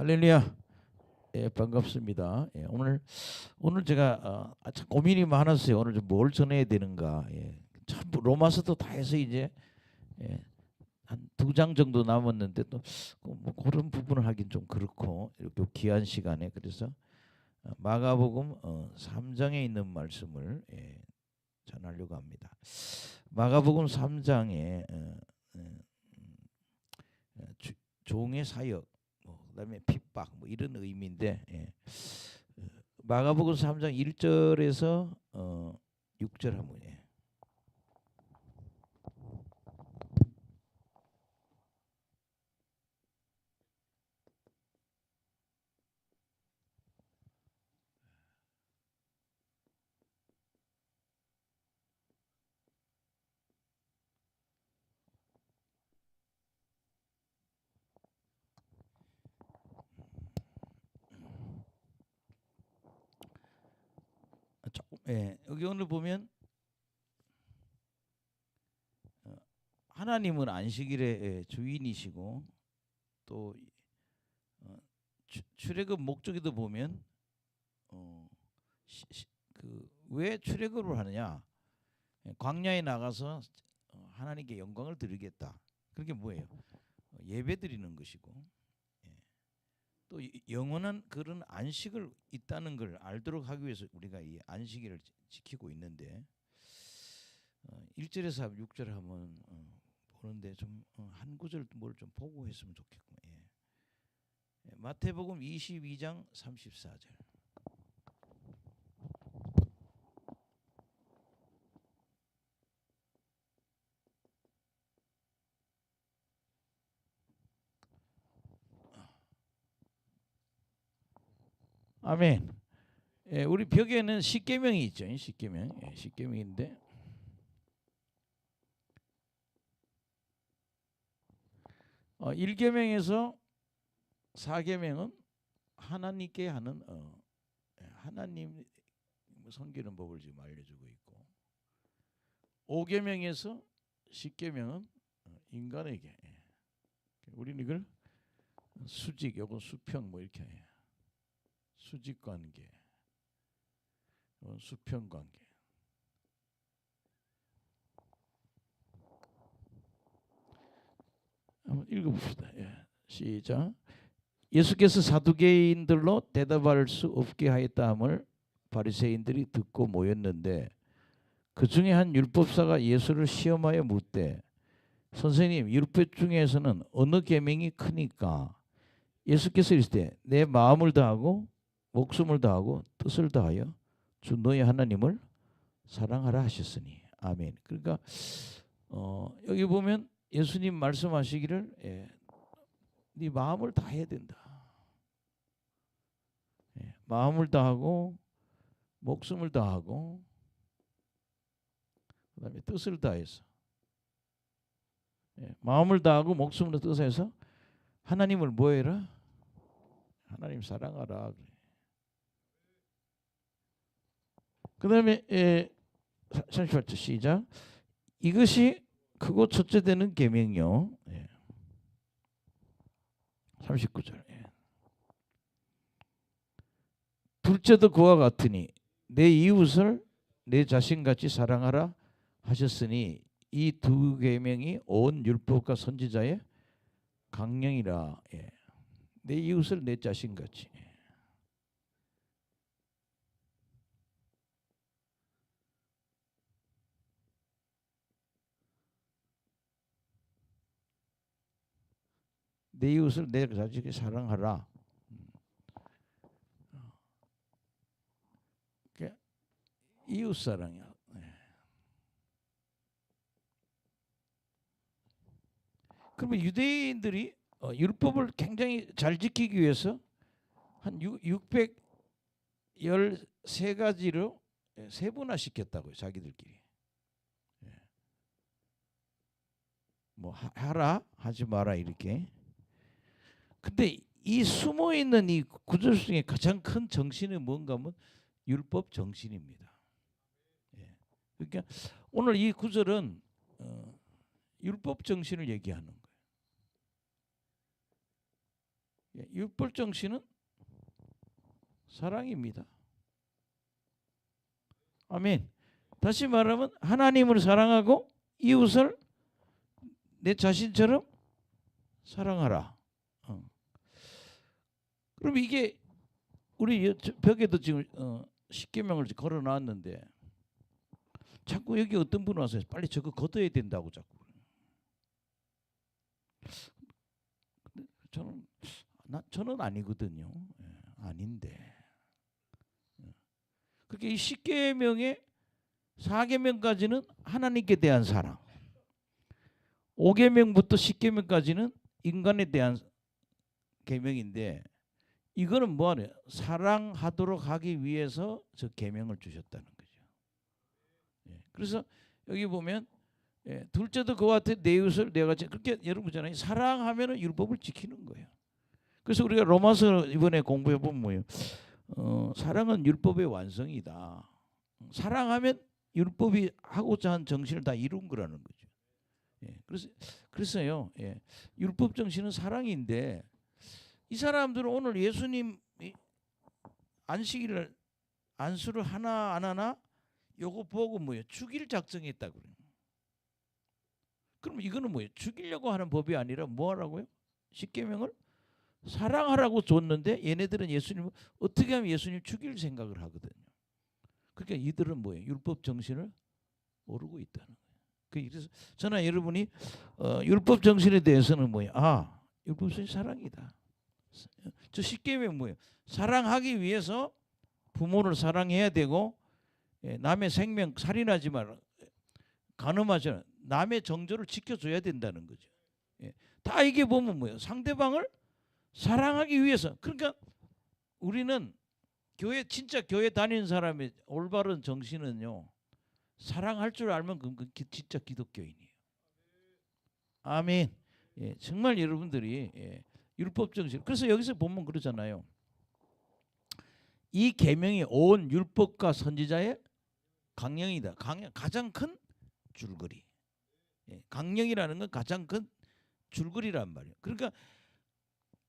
할렐루야. 예, 반갑습니다. 예, 오늘 제가 참 고민이 많았어요. 오늘 좀 뭘 전해야 되는가. 예, 참 로마서도 다 해서 이제 예, 한 두 장 정도 남았는데 또뭐 그런 부분을 하긴 좀 그렇고 이렇게 귀한 시간에 그래서 마가복음 3장에 있는 말씀을 전하려고 합니다. 마가복음 3장에 종의 사역, 그다음에 핍박 뭐 이런 의미인데 마가복음 3장 1절에서 6절 한번 여기 오늘 보면 하나님은 안식일의 주인이시고 또 출애굽 목적에도 보면 그왜 출애굽을 하느냐? 광야에 나가서 하나님께 영광을 드리겠다. 그게 뭐예요? 예배 드리는 것이고 또 영원한 그런 안식을 있다는 걸 알도록 하기 위해서 우리가 이 안식일을 지키고 있는데 1절에서 6절 한번 보는데 좀 한 구절 뭘 좀 보고 했으면 좋겠고 마태복음 22장 34절 아멘. 우리 벽에는 십계명이 있죠. 십계명. 십계명인데 1계명에서 4계명은 하나님께 하는 하나님 섬기는 법을 지금 알려주고 있고 5계명에서 10계명은 인간에게 우리는 이걸 수직 요거 수평 뭐 이렇게 수직 관계 수평 관계 한번 읽어봅시다. 시작. 예수께서 사두개인들로 대답할 수 없게 하였다함을 바리새인들이 듣고 모였는데 그 중에 한 율법사가 예수를 시험하여 묻되 선생님 율법 중에서는 어느 계명이 크니까? 예수께서 이르시되 내 마음을 다하고 목숨을 다하고 뜻을 다하여 주 너의 하나님을 사랑하라 하셨으니 아멘. 그러니까 여기 보면 예수님 말씀하시기를 네 마음을 다해야 된다. 마음을 다하고 목숨을 다하고 그다음에 뜻을 다해서 마음을 다하고 목숨을 뜻해서 하나님을 뭐해라? 하나님 사랑하라. 그다음에 38절 시작. 이것이 크고 첫째 되는 계명이요. 39절. 둘째도 그와 같으니 내 이웃을 내 자신같이 사랑하라 하셨으니 이 두 계명이 온 율법과 선지자의 강령이라. 내 이웃을 내 자신같이. 내 이웃을 내 자신같이 사랑하라. 이웃 사랑이야. 그러면 유대인들이 율법을 굉장히 잘 지키기 위해서 한 613가지로 세분화시켰다고요. 자기들끼리. 뭐 하라 하지 마라 이렇게. 근데 이 숨어있는 이 구절 중에 가장 큰 정신이 뭔가 하면 율법 정신입니다. 그러니까 오늘 이 구절은 율법 정신을 얘기하는 거예요. 율법 정신은 사랑입니다. 아멘. 다시 말하면 하나님을 사랑하고 이웃을 내 자신처럼 사랑하라. 그럼 이게 우리 벽에도 지금 십계명을 걸어놨는데 자꾸 여기 어떤 분 와서 빨리 저거 걷어야 된다고 자꾸. 저는 아니거든요. 아닌데. 그렇게 이 십계명의 4계명까지는 하나님께 대한 사랑, 5계명부터 10계명까지는 인간에 대한 계명인데 이거는 뭐하냐? 사랑하도록 하기 위해서 저 계명을 주셨다는 거죠. 그래서 여기 보면 둘째도 그와 같아 내 이웃을 내가 그렇게 여러분 있잖아요. 사랑하면은 율법을 지키는 거예요. 그래서 우리가 로마서 이번에 공부해 보면 뭐예요? 사랑은 율법의 완성이다. 사랑하면 율법이 하고자 한 정신을 다 이룬 거라는 거죠. 그래서요. 율법 정신은 사랑인데 이 사람들은 오늘 예수님 안식일을 안수를 하나 안 하나 요거 보고 뭐예요? 죽일 작정했다 그래요. 그럼 이거는 뭐예요? 죽이려고 하는 법이 아니라 뭐 하라고요? 십계명을 사랑하라고 줬는데 얘네들은 예수님을 어떻게 하면 예수님 죽일 생각을 하거든요. 그러니까 이들은 뭐예요? 율법 정신을 모르고 있다는 거예요. 그래서 저는 여러분이 율법 정신에 대해서는 뭐예요? 율법 정신 사랑이다. 저 십계명 뭐예요? 사랑하기 위해서 부모를 사랑해야 되고 남의 생명 살인하지 마라, 간음하지 마라, 남의 정조를 지켜줘야 된다는 거죠. 다 이게 보면 뭐예요? 상대방을 사랑하기 위해서. 그러니까 우리는 진짜 교회 다니는 사람의 올바른 정신은요, 사랑할 줄 알면 그 진짜 기독교인이에요. 아멘. 정말 여러분들이 율법 정신. 그래서 여기서 보면 그러잖아요. 이 계명이 온 율법과 선지자의 강령이다. 가장 큰 줄거리. 강령이라는 건 가장 큰 줄거리란 말이에요. 그러니까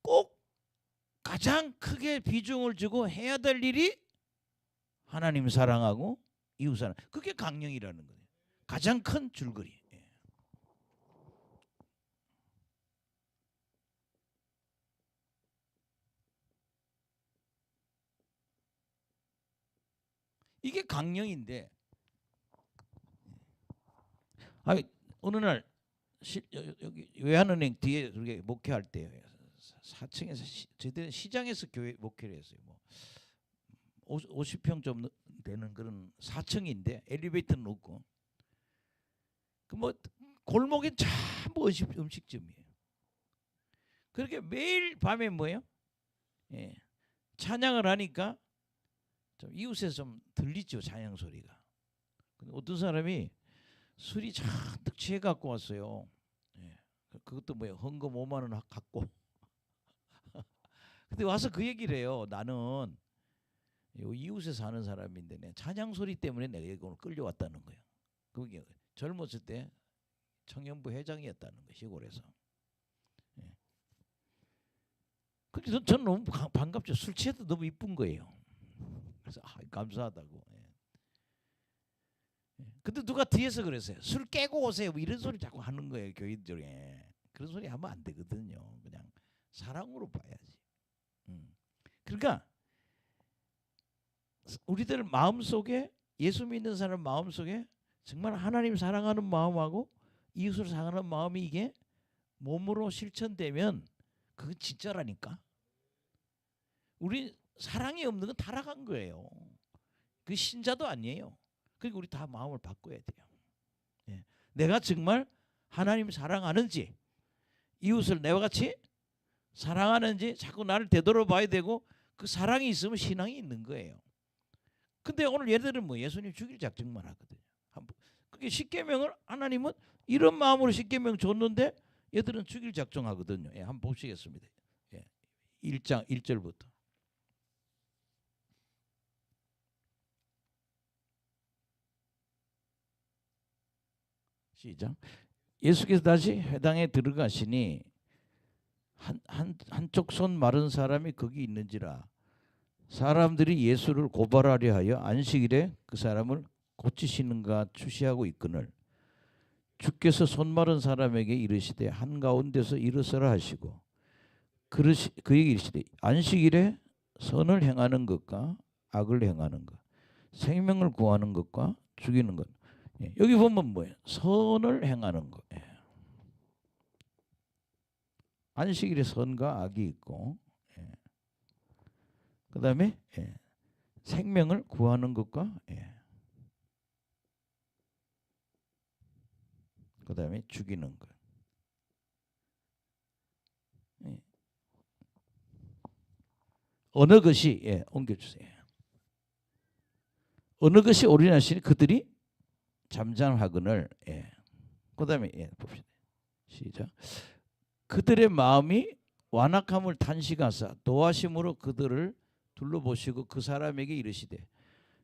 꼭 가장 크게 비중을 주고 해야 될 일이 하나님 사랑하고 이웃 사랑. 그게 강령이라는 거예요. 가장 큰 줄거리. 이게 강령인데 어느 날 여기 외환은행 뒤에 그렇게 목회할 때 4층에서 저희들 시장에서 교회 목회를 했어요. 뭐 50평 좀 되는 그런 4층인데 엘리베이터는 없고 그 뭐 골목에 전부 음식점이에요. 그렇게 매일 밤에 뭐예요? 찬양을 하니까 좀 이웃에 좀 들리죠, 찬양 소리가. 근데 어떤 사람이 술이 잔뜩 취해 갖고 왔어요. 그것도 뭐예요? 헌금 5만 원 갖고. 근데 와서 그 얘기를 해요. 나는 이웃에 사는 사람인데 내 찬양 소리 때문에 내가 여기 오늘 끌려왔다는 거예요. 그게 젊었을 때 청년부 회장이었다는 거예요, 시골에서. 그래서 저는 너무 반갑죠. 술 취해도 너무 이쁜 거예요. 그래서 감사하다고. 근데 누가 뒤에서 그랬어요. 술 깨고 오세요. 뭐 이런 소리 자꾸 하는 거예요, 교인 중에. 그런 소리 하면 안 되거든요. 그냥 사랑으로 봐야지. 그러니까 우리들 마음속에, 예수 믿는 사람 마음속에 정말 하나님 사랑하는 마음하고 이웃을 사랑하는 마음이 이게 몸으로 실천되면 그건 진짜라니까. 우리 사랑이 없는 건 타락한 거예요. 그 신자도 아니에요. 그러니까 우리 다 마음을 바꿔야 돼요. 내가 정말 하나님 사랑하는지, 이웃을 내와 같이 사랑하는지 자꾸 나를 되돌아봐야 되고, 그 사랑이 있으면 신앙이 있는 거예요. 근데 오늘 얘들은 뭐 예수님 죽일 작정만 하거든요. 그게 십계명을 하나님은 이런 마음으로 십계명 줬는데 얘들은 죽일 작정하거든요. 한번 보시겠습니다. 1장 1절부터. 시작. 예수께서 다시 회당에 들어가시니 한 한쪽 손 마른 사람이 거기 있는지라 사람들이 예수를 고발하려 하여 안식일에 그 사람을 고치시는가 추시하고 있거늘 주께서 손 마른 사람에게 이르시되 한가운데서 일어서라 하시고 그에게 이르시되 안식일에 선을 행하는 것과 악을 행하는 것 생명을 구하는 것과 죽이는 것. 예, 여기 보면 뭐예요? 선을 행하는 것. 예. 안식일에 선과 악이 있고, 예. 그 다음에 예. 생명을 구하는 것과, 예. 그 다음에 죽이는 것. 예. 어느 것이 예, 옮겨주세요. 어느 것이 옳으냐시니 그들이 잠잠하거늘. 예. 그 다음에 예, 봅시다. 시작. 그들의 마음이 완악함을 탄식하사 도하심으로 그들을 둘러보시고 그 사람에게 이르시되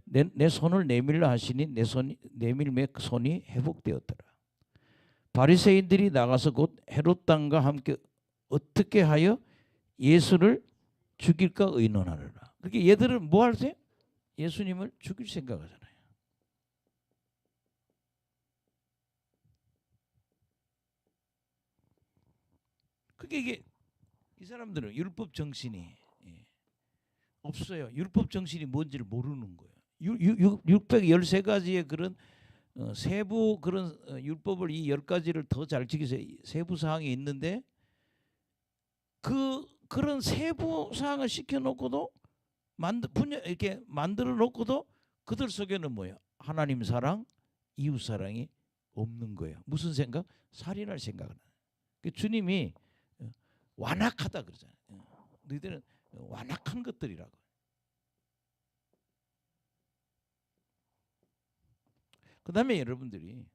내 손을 내밀라 하시니 내 손이 내밀매 손이 회복되었더라. 바리새인들이 나가서 곧 헤롯 당과 함께 어떻게 하여 예수를 죽일까 의논하느라. 그렇게 얘들은 뭐 할세? 예수님을 죽일 생각하잖아요. 그게 이게 이 사람들은 율법 정신이 예, 없어요. 율법 정신이 뭔지를 모르는 거예요. 613가지의 그런 세부 그런 율법을 이 10가지를 더 잘 지키서 세부 사항이 있는데 그런 세부 사항을 시켜놓고도 이렇게 만들어 놓고도 그들 속에는 뭐예요? 하나님 사랑, 이웃 사랑이 없는 거예요. 무슨 생각? 살인할 생각을. 주님이 완악하다 그러잖아요. 너희들은 완악한 것들이라고. 그 다음에 여러분들이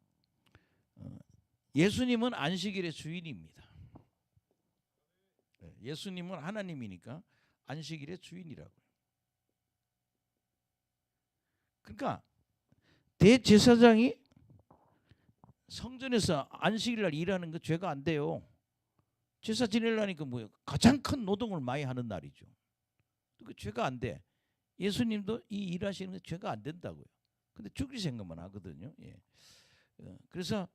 예수님은 안식일의 주인입니다. 예수님은 하나님이니까 안식일의 주인이라고요. 그러니까 대제사장이 성전에서 안식일날 일하는 거 죄가 안 돼요. 제사 지내려니까 뭐예요? 가장 큰 노동을 많이 하는 날이죠. 그 죄가 안 돼. 예수님도 이 일하시는 게 죄가 안 된다고요. 근데 죽일 생각만 하거든요. 예. 그래서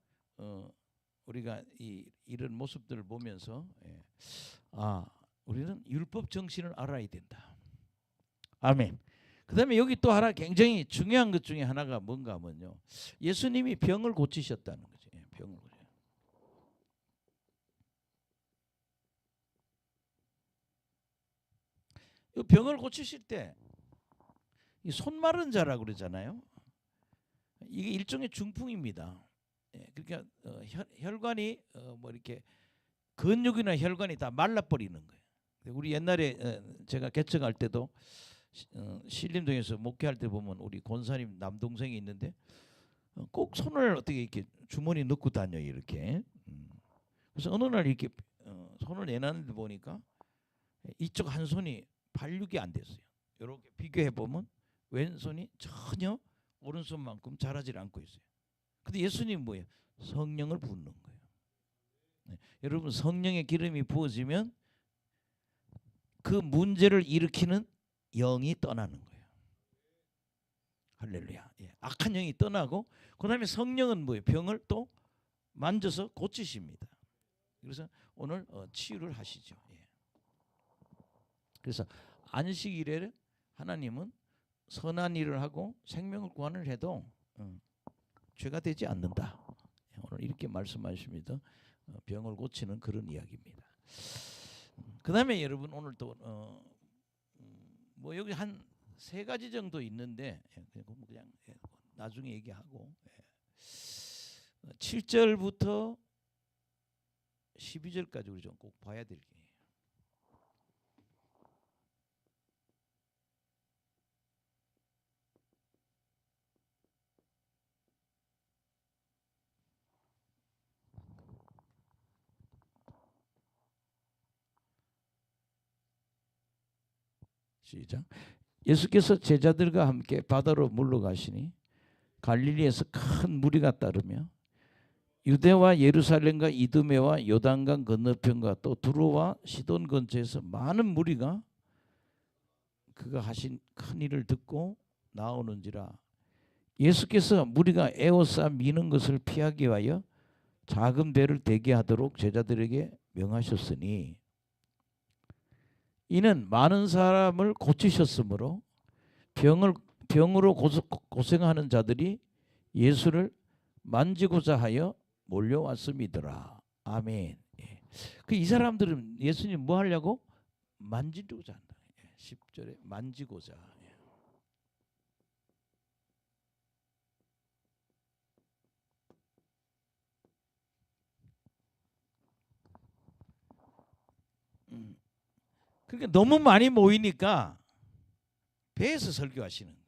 우리가 이런 모습들을 보면서 예. 우리는 율법 정신을 알아야 된다. 아멘. 그 다음에 여기 또 하나 굉장히 중요한 것 중에 하나가 뭔가 하면요. 예수님이 병을 고치셨다는 거죠. 예, 병을 고치셨어요. 이 병을 고치실 때 이 손 마른 자라고 그러잖아요. 이게 일종의 중풍입니다. 예, 그러니까 혈관이 뭐 이렇게 근육이나 혈관이 다 말라버리는 거예요. 우리 옛날에 제가 개척할 때도 신림동에서 목회할 때 보면 우리 권사님 남동생이 있는데 꼭 손을 어떻게 이렇게 주머니 넣고 다녀요 이렇게. 그래서 어느 날 이렇게 손을 내놨는데 보니까 이쪽 한 손이 발육이 안 됐어요. 이렇게 비교해 보면 왼손이 전혀 오른손만큼 자라질 않고 있어요. 근데 예수님 뭐예요? 성령을 붓는 거예요. 네. 여러분 성령의 기름이 부어지면 그 문제를 일으키는 영이 떠나는 거예요. 할렐루야. 예. 악한 영이 떠나고 그 다음에 성령은 뭐예요? 병을 또 만져서 고치십니다. 그래서 오늘 치유를 하시죠. 예. 그래서 안식일에 하나님은 선한 일을 하고 생명을 구원을 해도 죄가 되지 않는다. 오늘 이렇게 말씀하십니다. 병을 고치는 그런 이야기입니다. 그 다음에 여러분 오늘 또 뭐 여기 한 3가지 정도 있는데 그냥 나중에 얘기하고 7절부터 12절까지 우리 좀 꼭 봐야 될 게. 시작. 예수께서 제자들과 함께 바다로 물러가시니 갈릴리에서 큰 무리가 따르며 유대와 예루살렘과 이두메와 요단강 건너편과 또 두로와 시돈 근처에서 많은 무리가 그가 하신 큰 일을 듣고 나오는지라. 예수께서 무리가 에워싸 미는 것을 피하기 위하여 작은 배를 대기하도록 제자들에게 명하셨으니 이는 많은 사람을 고치셨으므로 병으로 고생하는 자들이 예수를 만지고자 하여 몰려왔음이더라. 아멘. 예. 이 사람들은 예수님 뭐 하려고? 만지고자 한다. 10절에 만지고자. 그러니까 너무 많이 모이니까 배에서 설교하시는 거예요.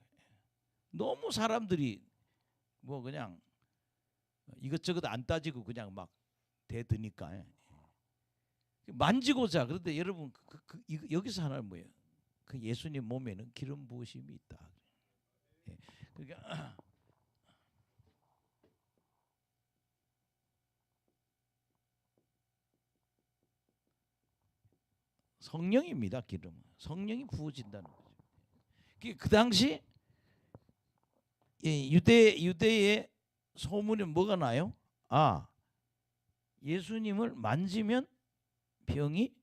너무 사람들이 뭐 그냥 이것저것 안 따지고 그냥 막 대드니까 만지고자. 그런데 여러분 여기서 하나는 뭐예요? 그 예수님 몸에는 기름 부으심이 있다. 그러니까 성령입니다. 기름은 성령이 부어진다는 거죠. 그 당시 유대의 소문이 뭐가 나요? 아, 예수님을 만지면 병이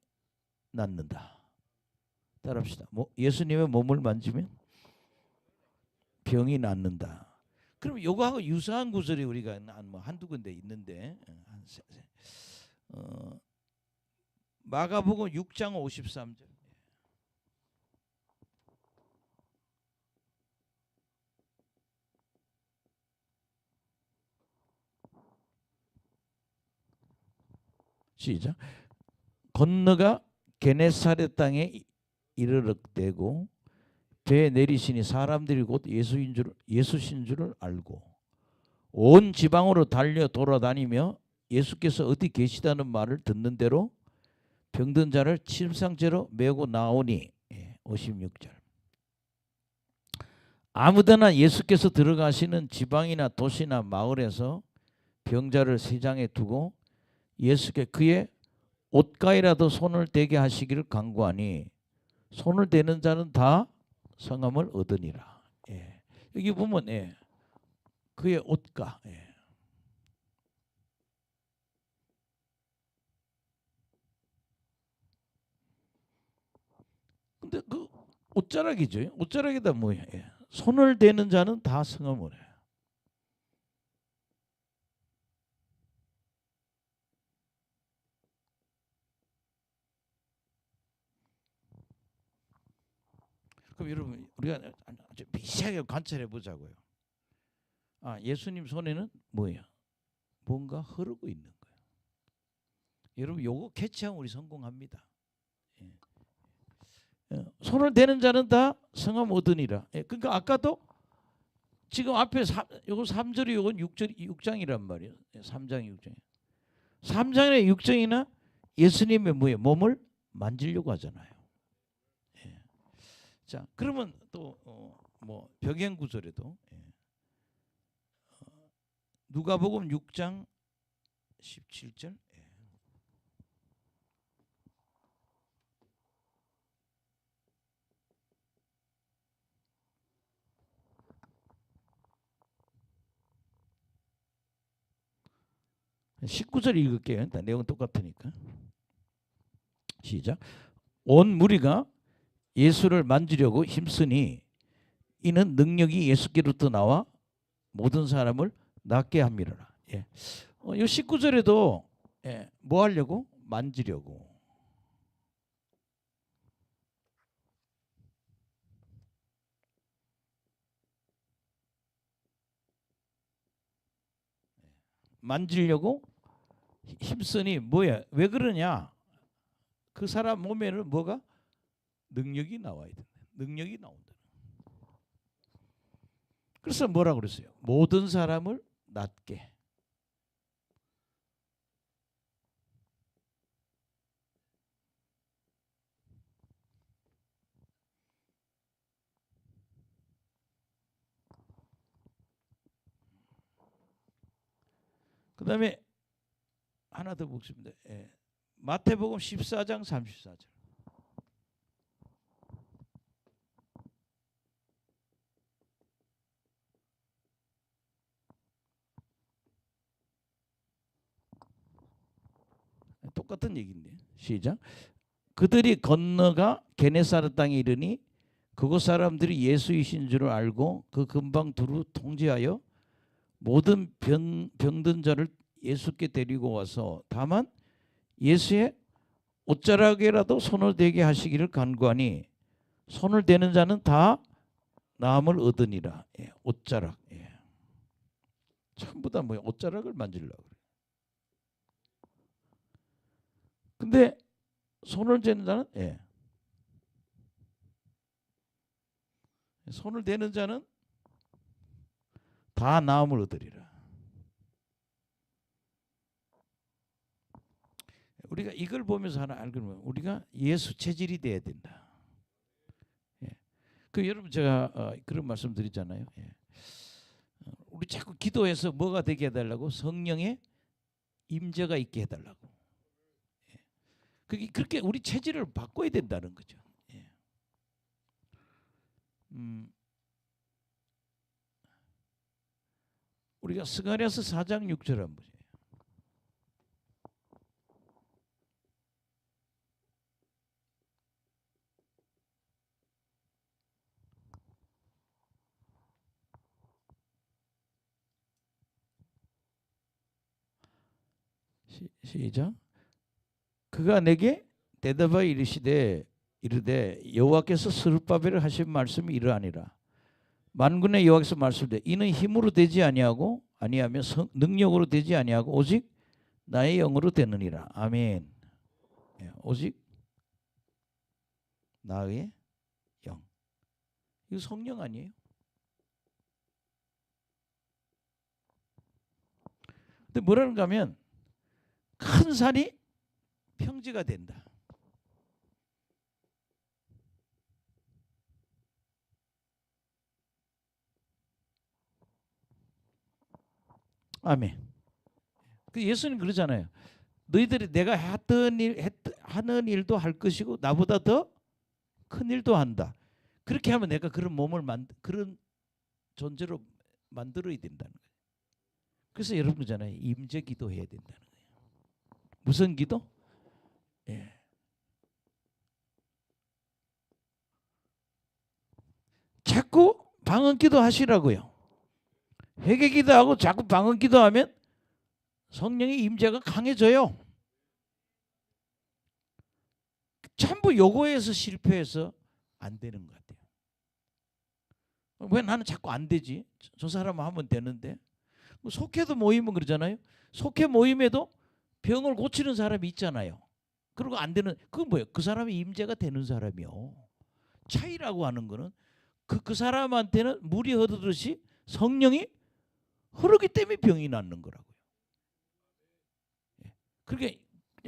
낫는다. 따라합시다. 예수님의 몸을 만지면 병이 낫는다. 그럼 요거하고 유사한 구절이 우리가 뭐 한두 군데 있는데 마가복음 6장 53절. 시작. 건너가 게네사렛 땅에 이르렀대고 배에 내리시니 사람들이 곧 예수신 줄을 알고 온 지방으로 달려 돌아다니며 예수께서 어디 계시다는 말을 듣는 대로 병든 자를 침상째로 메고 나오니 56절. 아무데나 예수께서 들어가시는 지방이나 도시나 마을에서 병자를 세장에 두고 예수께 그의 옷가에라도 손을 대게 하시기를 간구하니 손을 대는 자는 다 성함을 얻으니라. 여기 보면 그의 옷가. 근데 그 옷자락이죠. 옷자락에다 뭐예요? 손을 대는 자는 다 성함을 해요. 그럼 여러분 우리가 아주 미세하게 관찰해 보자고요. 아, 예수님 손에는 뭐예요? 뭔가 흐르고 있는 거예요. 여러분 요거 캐치하면 우리 성공합니다. 손을 대는 자는 다 성함 얻으니라. 그러니까 아까도 지금 앞에 요거 3절이 요건 6장이란 말이에요. 3장이 6장. 3장이나 6장이나 예수님의 뭐예요? 몸을 만지려고 하잖아요. 자, 그러면 또 뭐 벽행 구절에도 누가복음 6장 17절. 19절 읽을게요. 내용은 똑같으니까. 시작. 온 무리가 예수를 만지려고 힘쓰니 이는 능력이 예수께로부터 나와 모든 사람을 낫게 함이라. 이 19절에도 뭐 하려고? 만지려고. 만지려고 힘쓰니 뭐야? 왜 그러냐? 그 사람 몸에는 뭐가? 능력이 나와야 된다. 능력이 나온다. 그래서 뭐라 그랬어요? 모든 사람을 낫게. 그 다음에 하나 더 보겠습니다. 예. 마태복음 14장 34절. 똑같은 얘기인데 시작. 그들이 건너가 게네사렛 땅에 이르니 그곳 사람들이 예수이신 줄 알고 그 근방 두루 통제하여 모든 병든 자를 예수께 데리고 와서 다만 예수의 옷자락에라도 손을 대게 하시기를 간구하니 손을 대는 자는 다 나음을 얻으니라. 예, 옷자락. 예. 전부 다 뭐야? 옷자락을 만지려고 그래. 근데 손을 대는 자는 손을 대는 자는 다 나음을 얻으리라. 우리가 이걸 보면서 하나 알거면 우리가 예수 체질이 돼야 된다. 그 여러분 제가 그런 말씀 드리잖아요. 우리 자꾸 기도해서 뭐가 되게 해달라고? 성령의 임재가 있게 해달라고. 그렇게 우리 체질을 바꿔야 된다는 거죠. 우리가 스가랴서 4장 6절 한번 보세요. 시작. 그가 내게 대답하여 이르되 여호와께서 스룹바벨을 하신 말씀이 이러하니라. 만군의 여호와께서 말씀되 이는 힘으로 되지 아니하며 능력으로 되지 아니하고 오직 나의 영으로 되느니라. 아멘. 오직 나의 영. 이거 성령 아니에요? 근데 뭐라는가 하면 큰 산이 평지가 된다. 아멘. 예수님 그러잖아요. 너희들이 내가 하는 일도 할 것이고 나보다 더 큰 일도 한다. 그렇게 하면 내가 그런 몸을 그런 존재로 만들어야 된다는 거예요. 그래서 여러분 그러잖아요. 임재 기도해야 된다는 거예요. 무슨 기도? 자꾸 방언 기도 하시라고요. 회개 기도하고 자꾸 방언 기도하면 성령의 임재가 강해져요. 전부 요거에서 실패해서 안 되는 것 같아요. 왜 나는 자꾸 안 되지? 저 사람은 하면 되는데. 속회도 모이면 그러잖아요. 속회 모임에도 병을 고치는 사람이 있잖아요. 그리고 안 되는 그건 뭐예요? 그 사람이 임재가 되는 사람이요. 차이라고 하는 거는 그 사람한테는 물이 흐르듯이 성령이 흐르기 때문에 병이 낫는 거라고요. 그렇게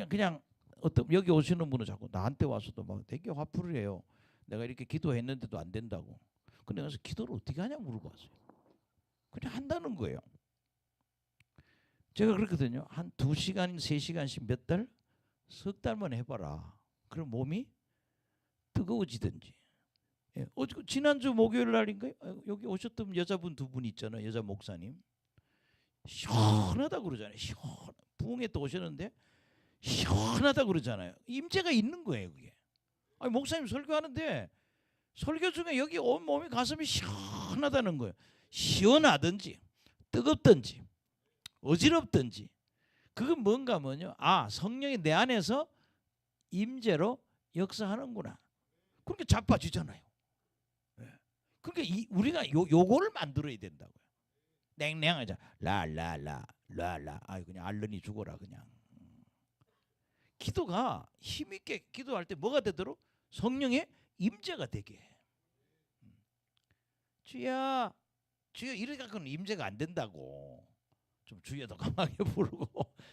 그냥 어떤 여기 오시는 분은 자꾸 나한테 와서도 막 되게 화풀이를 해요. 내가 이렇게 기도했는데도 안 된다고. 근데 가서 기도를 어떻게 하냐 물어봤어요. 그냥 한다는 거예요. 제가 그렇거든요. 한 2시간, 3시간씩 몇 달? 석 달만 해봐라. 그럼 몸이 뜨거워지든지. 지난주 목요일 날인가요? 여기 오셨던 여자분 2분 있잖아요. 여자 목사님. 시원하다고 그러잖아요. 부흥회 또 오셨는데 시원하다고 그러잖아요. 임재가 있는 거예요. 그게. 아니, 목사님 설교하는데 설교 중에 여기 온 몸이 가슴이 시원하다는 거예요. 시원하든지 뜨겁든지 어지럽든지 그건 뭔가 뭐냐? 성령이 내 안에서 임재로 역사하는구나. 그렇게 자빠지잖아요. 그러니까 우리가 요거를 만들어야 된다고요. 냉랭하자 라라라 그냥 알르니 죽어라 그냥. 기도가 힘있게 기도할 때 뭐가 되도록 성령의 임재가 되게. 주여 이래갖고는 임재가 안 된다고. 좀 주여 더 강하게 부르고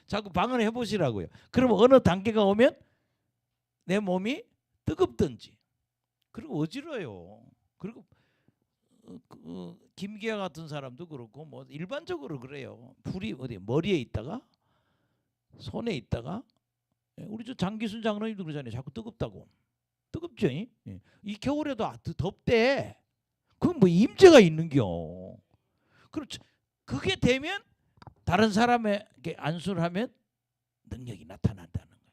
자꾸 방언을 해보시라고요. 그러면 어느 단계가 오면 내 몸이 뜨겁든지 그리고 어지러요. 그리고 김기아 같은 사람도 그렇고 뭐 일반적으로 그래요. 불이 어디 머리에 있다가 손에 있다가 우리 저 장기순 장로님도 그러잖아요. 자꾸 뜨겁다고. 뜨겁죠? 이 겨울에도 덥대. 그건 뭐 임재가 있는겨. 그렇죠. 그게 되면 다른 사람에게 안수를 하면 능력이 나타난다는 거예요.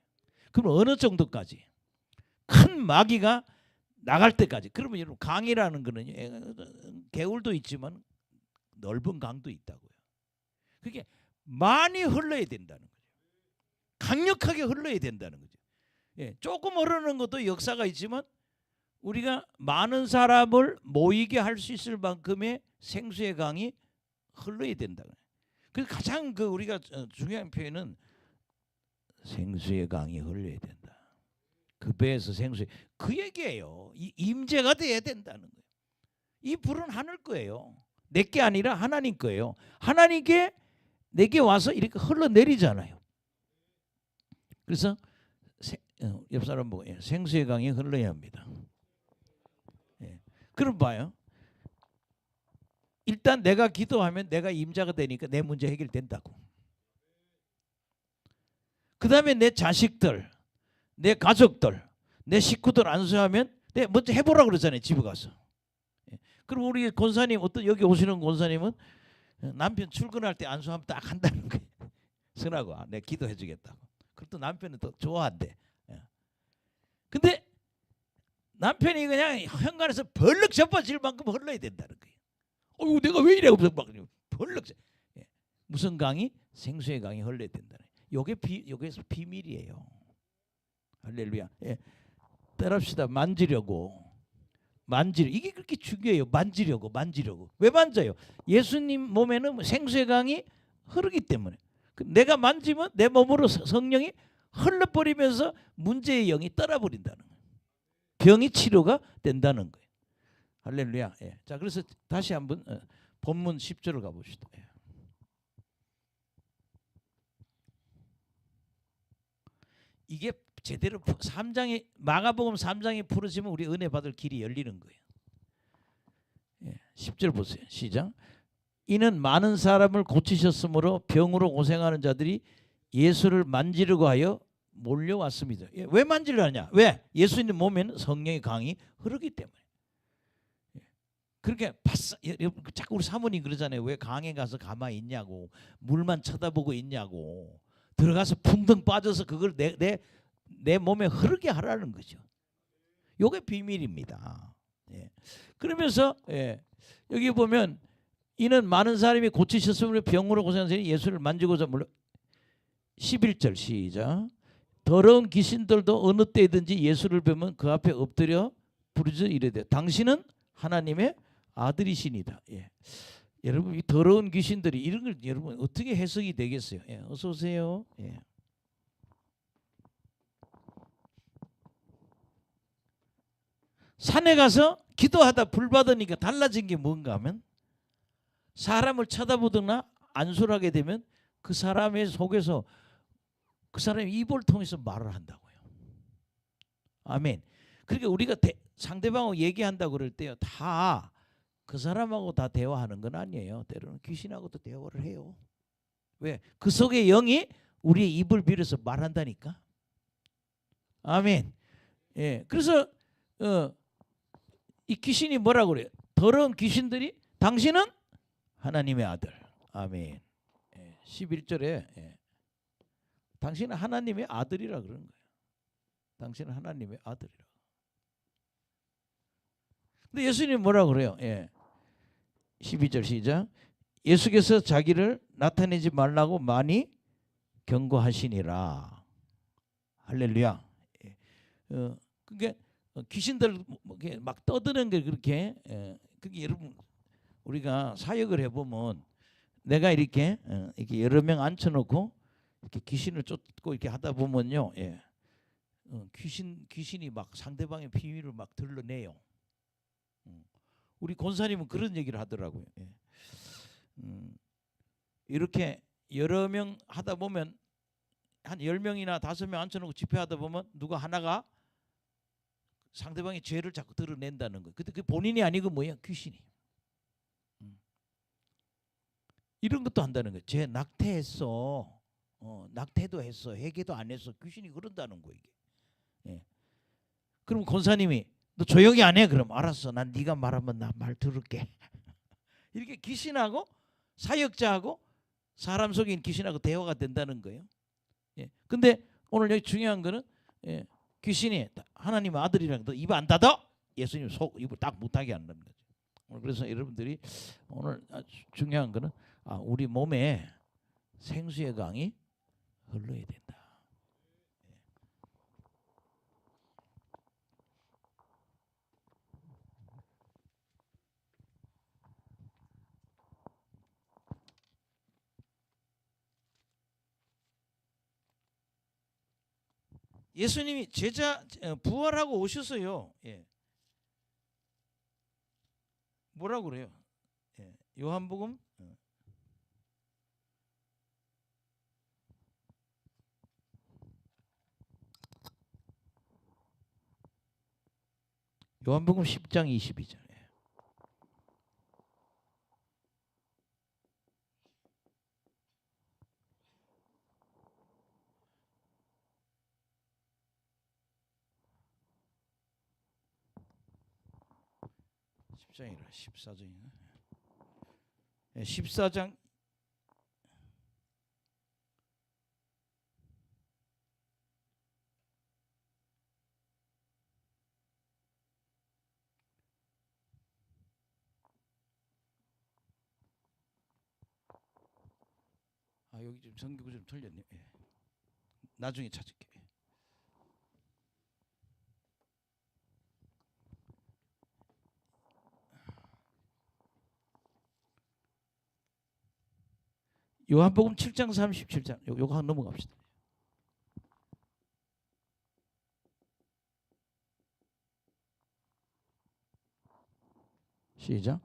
그럼 어느 정도까지? 큰 마귀가 나갈 때까지. 그러면 여러분 강이라는 거는 개울도 있지만 넓은 강도 있다고요. 그게 많이 흘러야 된다는 거죠. 강력하게 흘러야 된다는 거죠. 조금 흐르는 것도 역사가 있지만 우리가 많은 사람을 모이게 할 수 있을 만큼의 생수의 강이 흘러야 된다. 그래서 가장 우리가 중요한 표현은 생수의 강이 흘러야 된다. 그 배에서 생수, 그 얘기예요. 이 임재가 돼야 된다는 거예요. 이 불은 하늘 거예요. 내게 아니라 하나님 거예요. 하나님께 내게 와서 이렇게 흘러내리잖아요. 그래서 옆 사람 보고 생수의 강이 흘러야 합니다. 그럼 봐요. 일단 내가 기도하면 내가 임자가 되니까 내 문제 해결된다고. 그 다음에 내 자식들, 내 가족들, 내 식구들 안수하면 내가 먼저 해보라 그러잖아요. 집에 가서. 그럼 우리 권사님, 어떤 여기 오시는 권사님은 남편 출근할 때 안수하면 딱 한다는 거예요. 선하고 내가 기도해 주겠다고. 그럼 또 남편은 또 좋아한대. 근데 남편이 그냥 현관에서 벌럭 접어질 만큼 흘러야 된다는 거예요. 어이구 내가 왜 이래? 벌럭. 무슨 강이? 생수의 강이 흘러야 된다는 거예요. 요게서 비밀이에요. 할렐루야. 따라합시다. 만지려고. 이게 그렇게 중요해요. 만지려고. 왜 만져요? 예수님 몸에는 생수의 강이 흐르기 때문에. 내가 만지면 내 몸으로 성령이 흘러버리면서 문제의 영이 떠나버린다는 거예요. 병이 치료가 된다는 거예요. 할렐루야. 자, 그래서 다시 한번 본문 10절을 가봅시다. 이게 제대로 3장에 마가복음 3장에 풀어지면 우리 은혜 받을 길이 열리는 거예요. 10절 보세요. 시작. 이는 많은 사람을 고치셨으므로 병으로 고생하는 자들이 예수를 만지려고 하여 몰려왔습니다. 왜 만지려 하냐? 왜? 예수님 몸에는 성령의 강이 흐르기 때문에. 그렇게 자꾸 우리 사모님 그러잖아요. 왜 강에 가서 가만히 있냐고. 물만 쳐다보고 있냐고. 들어가서 풍덩 빠져서 그걸 내 몸에 흐르게 하라는 거죠. 요게 비밀입니다. 그러면서 여기 보면 이는 많은 사람이 고치셨으므로 병으로 고생하는 사람이 예수를 만지고자 물러 11절 시작. 더러운 귀신들도 어느 때든지 예수를 뵈면 그 앞에 엎드려 부르짖어 이르되 당신은 하나님의 아들이시니다. 여러분 이 더러운 귀신들이 이런 걸 여러분 어떻게 해석이 되겠어요? 어서 오세요. 산에 가서 기도하다 불 받으니까 달라진 게 뭔가 하면 사람을 쳐다보거나 안술하게 되면 그 사람의 속에서 그 사람의 입을 통해서 말을 한다고요. 아멘. 그러니까 우리가 상대방하고 얘기한다고 그럴 때요. 다 그 사람하고 다 대화하는 건 아니에요. 때로는 귀신하고도 대화를 해요. 왜? 그 속에 영이 우리의 입을 빌어서 말한다니까. 아멘. 그래서 이 귀신이 뭐라고 그래요? 더러운 귀신들이 당신은 하나님의 아들. 아멘. 11절에 당신은 하나님의 아들이라 그러는 거예요. 당신은 하나님의 아들이라. 근데 예수님 뭐라고 그래요? 12절 시작. 예수께서 자기를 나타내지 말라고 많이 경고하시니라. 할렐루야. 그게 귀신들 막 떠드는 게 그렇게 그게 여러분 우리가 사역을 해보면 내가 이렇게 여러 명 앉혀놓고 이렇게 귀신을 쫓고 이렇게 하다 보면요, 귀신이 막 상대방의 비밀을 막 드러내요. 우리 권사님은 그런 얘기를 하더라고요. 이렇게 여러 명 하다 보면 한 10명이나 5명 앉혀놓고 집회하다 보면 누가 하나가 상대방의 죄를 자꾸 드러낸다는 거예요. 근데 그 본인이 아니고 뭐야? 귀신이. 이런 것도 한다는 거예요. 쟤 낙태했어. 낙태도 했어, 회개도 안 했어. 귀신이 그런다는 거 이게. 예. 그럼 권사님이 너 조용히 안 해? 그럼 알았어. 난 네가 말하면 나 말 들을게. 이렇게 귀신하고 사역자하고 사람 속인 귀신하고 대화가 된다는 거예요. 예. 근데 오늘 여기 중요한 거는 예, 귀신이 하나님 아들이랑 너 입 안 닫아? 예수님 속 입을 딱 못하게 한다는 거죠. 오늘 그래서 여러분들이 오늘 중요한 거는 우리 몸에 생수의 강이 흘러야 된다. 예수님이 제자 부활하고 오셨어요. 예. 뭐라고 그래요? 예. 요한복음 요한복음 10장 22절. 장이라 14장이나 14장 여기 좀 성경구 좀 틀렸네. 예. 나중에 찾을게. 요한복음 7장 37장 요거 한 넘어갑시다. 시작.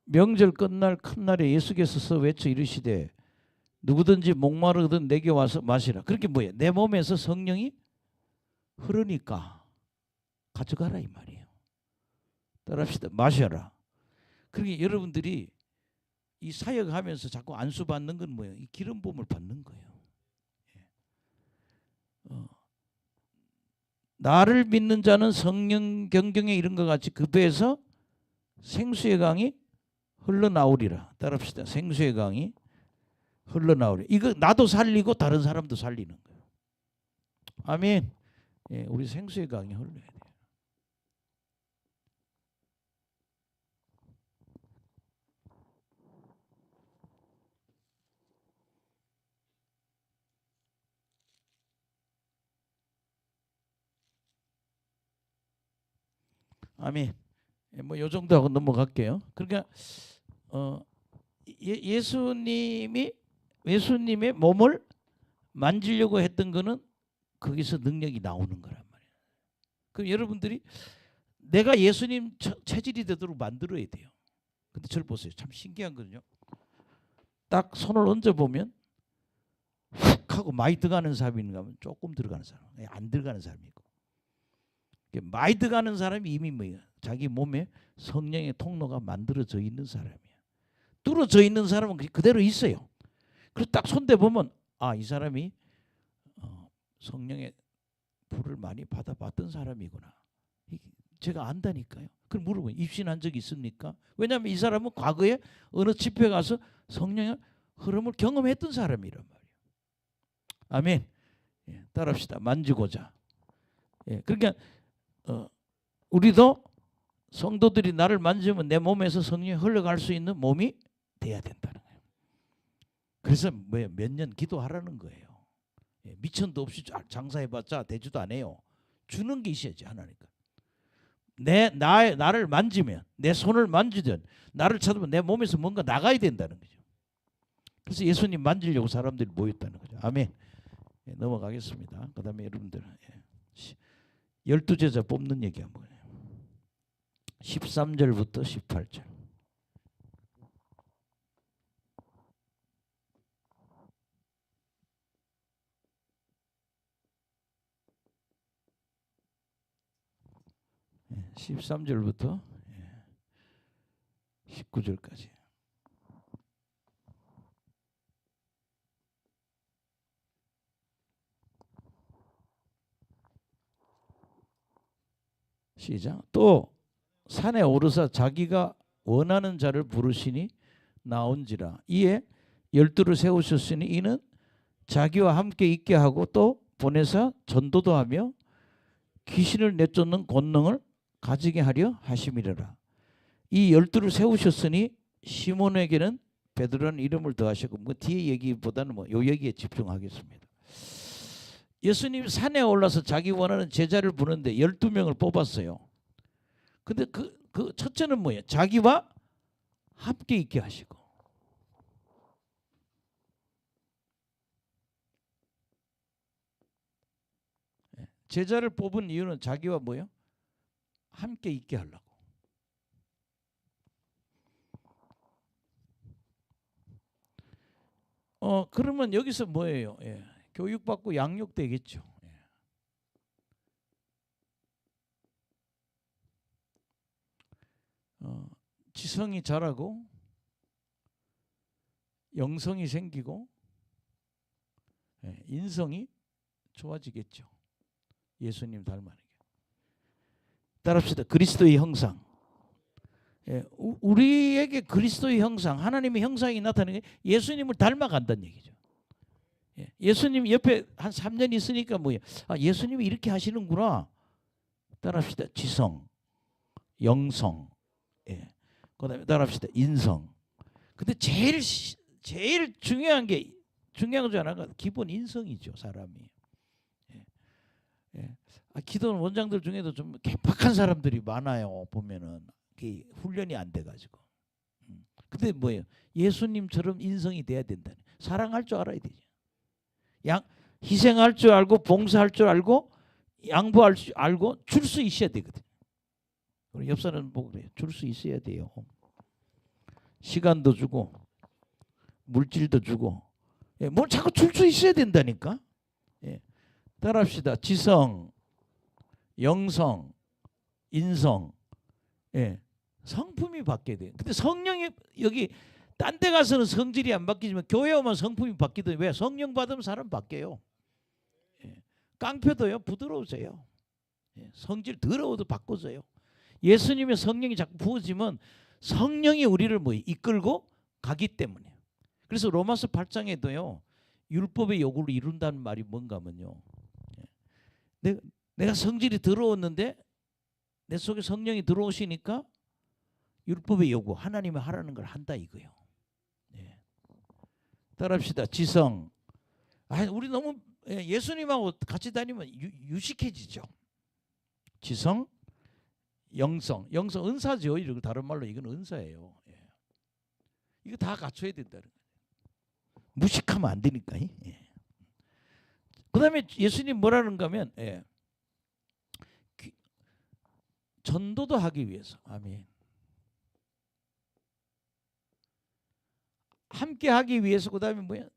명절 끝날 큰 날에 예수께서 서 외쳐 이르시되 누구든지 목마르거든 내게 와서 마시라. 그렇게 뭐예요? 내 몸에서 성령이 흐르니까 가져가라 이 말이에요. 따라합시다. 마셔라. 그러니까 여러분들이 이 사역하면서 자꾸 안수 받는 건 뭐예요? 이 기름 부음을 받는 거예요. 나를 믿는 자는 성령 경경에 이런 것 같이 그 배에서 생수의 강이 흘러나오리라. 따라합시다. 생수의 강이 흘러나오리라. 이거 나도 살리고 다른 사람도 살리는 거예요. 아멘. 예, 우리 생수의 강이 흘러야 돼요. 아멘. 뭐 요 정도 하고 넘어갈게요. 그러니까 예수님의 몸을 만지려고 했던 거는 거기서 능력이 나오는 거란 말이에요. 그럼 여러분들이 내가 예수님 체질이 되도록 만들어야 돼요. 근데 저를 보세요. 참 신기한 거는요. 딱 손을 얹어 보면 훅 하고 많이 들어가는 사람이 있는가 하면 조금 들어가는 사람, 안 들어가는 사람이 있고. 많이 들어가는 사람이 이미 뭐예요? 자기 몸에 성령의 통로가 만들어져 있는 사람이야. 뚫어져 있는 사람은 그대로 있어요. 그래서 딱 손대 보면 이 사람이 성령의 불을 많이 받아봤던 사람이구나. 제가 안다니까요. 그럼 물어보면 입신한 적이 있습니까? 왜냐하면 이 사람은 과거에 어느 집회 가서 성령의 흐름을 경험했던 사람이란 말이에요. 아멘. 예, 따라합시다. 만지고자. 예, 그러니까 우리도 성도들이 나를 만지면 내 몸에서 성령이 흘러갈 수 있는 몸이 돼야 된다는 거예요. 그래서 몇 년 기도하라는 거예요. 예, 미천도 없이 장사해봤자 되지도 않아요. 주는 게 있어야지 하나니까. 나를 만지면 내 손을 만지든 나를 찾으면 내 몸에서 뭔가 나가야 된다는 거죠. 그래서 예수님 만지려고 사람들이 모였다는 거죠. 아멘. 예, 넘어가겠습니다. 그 다음에 여러분들 12제자 뽑는 얘기 한번 해요. 13절부터 18절. 예, 13절부터 19절까지. 시작. 또 산에 오르사 자기가 원하는 자를 부르시니 나온지라. 이에 열두를 세우셨으니 이는 자기와 함께 있게 하고 또 보내사 전도도 하며 귀신을 내쫓는 권능을 가지게 하려 하심이라. 이 열두를 세우셨으니 시몬에게는 베드로라는 이름을 더하시고 뭐 뒤에 얘기보다는 뭐 요 얘기에 집중하겠습니다. 예수님 산에 올라서 자기 원하는 제자를 부르는데 12명을 뽑았어요. 근데 그 첫째는 뭐예요? 자기와 함께 있게 하시고. 제자를 뽑은 이유는 자기와 뭐예요? 함께 있게 하려고. 그러면 여기서 뭐예요? 교육받고 양육되겠죠. 지성이 자라고 영성이 생기고 인성이 좋아지겠죠. 예수님 닮아내게. 따라합시다. 그리스도의 형상. 우리에게 그리스도의 형상, 하나님의 형상이 나타나는 게 예수님을 닮아간다는 얘기죠. 예수님 옆에 한 3년 있으니까 뭐예요? 아, 예수님이 이렇게 하시는구나. 따라합시다. 지성, 영성, 그다음에 따라합시다. 인성. 근데 제일 중요한 거 하나가 기본 인성이죠. 사람이. 기도원 원장들 중에도 좀 개팍한 사람들이 많아요. 보면은 훈련이 안 돼가지고. 근데 뭐예요? 예수님처럼 인성이 돼야 된다. 사랑할 줄 알아야 되죠. 희생할 줄 알고 봉사할 줄 알고 양보할 줄 알고 줄 수 있어야 되거든. 우리 옆 사람 보고 그래요. 줄 수 있어야 돼요. 시간도 주고 물질도 주고 뭘 자꾸 줄 수 있어야 된다니까. 따라합시다. 지성, 영성, 인성, 성품이 바뀌어야 돼요. 근데 성령이 여기 딴 데 가서는 성질이 안 바뀌지만 교회 오면 성품이 바뀌거든요. 왜? 성령 받으면 사람 바뀌어요. 깡패도요 부드러워져요. 성질 더러워도 바꿔져요. 예수님의 성령이 자꾸 부어지면 성령이 우리를 뭐 이끌고 가기 때문에. 그래서 로마서 8장에도요 율법의 요구를 이룬다는 말이 뭔가 하면요, 내가 성질이 더러웠는데 내 속에 성령이 들어오시니까 율법의 요구, 하나님이 하라는 걸 한다 이거요. 따라합시다. 지성. 우리 너무 예수님하고 같이 다니면 유식해지죠. 지성, 영성. 영성 은사죠. 이거 다른 말로 이건 은사예요. 이거 다 갖춰야 된다는 거예요. 무식하면 안 되니까. 그다음에 예수님 뭐라는가 하면 전도도 하기 위해서. 아멘. 함께 하기 위해서. 그다음에 뭐야?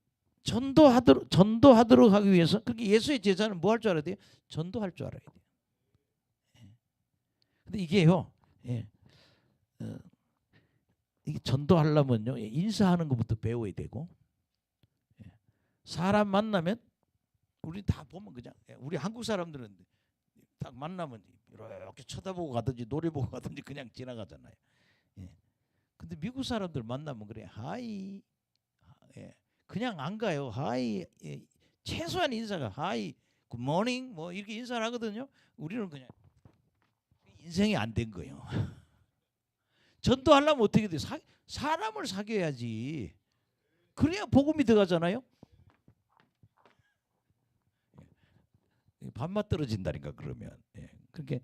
전도하도록 하기 위해서. 그렇게 예수의 제자는 뭐 할 줄 알아야 돼요? 전도할 줄 알아야 돼요. 근데 이게요. 이게 전도하려면요. 인사하는 것부터 배워야 되고. 사람 만나면 우리 다 보면 그냥 우리 한국 사람들은 딱 만나면 이렇게 쳐다보고 가든지 노래 보고 가든지 그냥 지나가잖아요. 근데 미국 사람들 만나면 그래. 하이. 그냥 안 가요. 하이. 최소한 인사가 하이, 굿모닝 뭐 이렇게 인사를 하거든요. 우리는 그냥 인생이 안 된 거예요. 전도하려면 어떻게 돼요? 사람을 사귀어야지. 그래야 복음이 들어가잖아요. 밥맛 떨어진다니까 그러면. 그렇게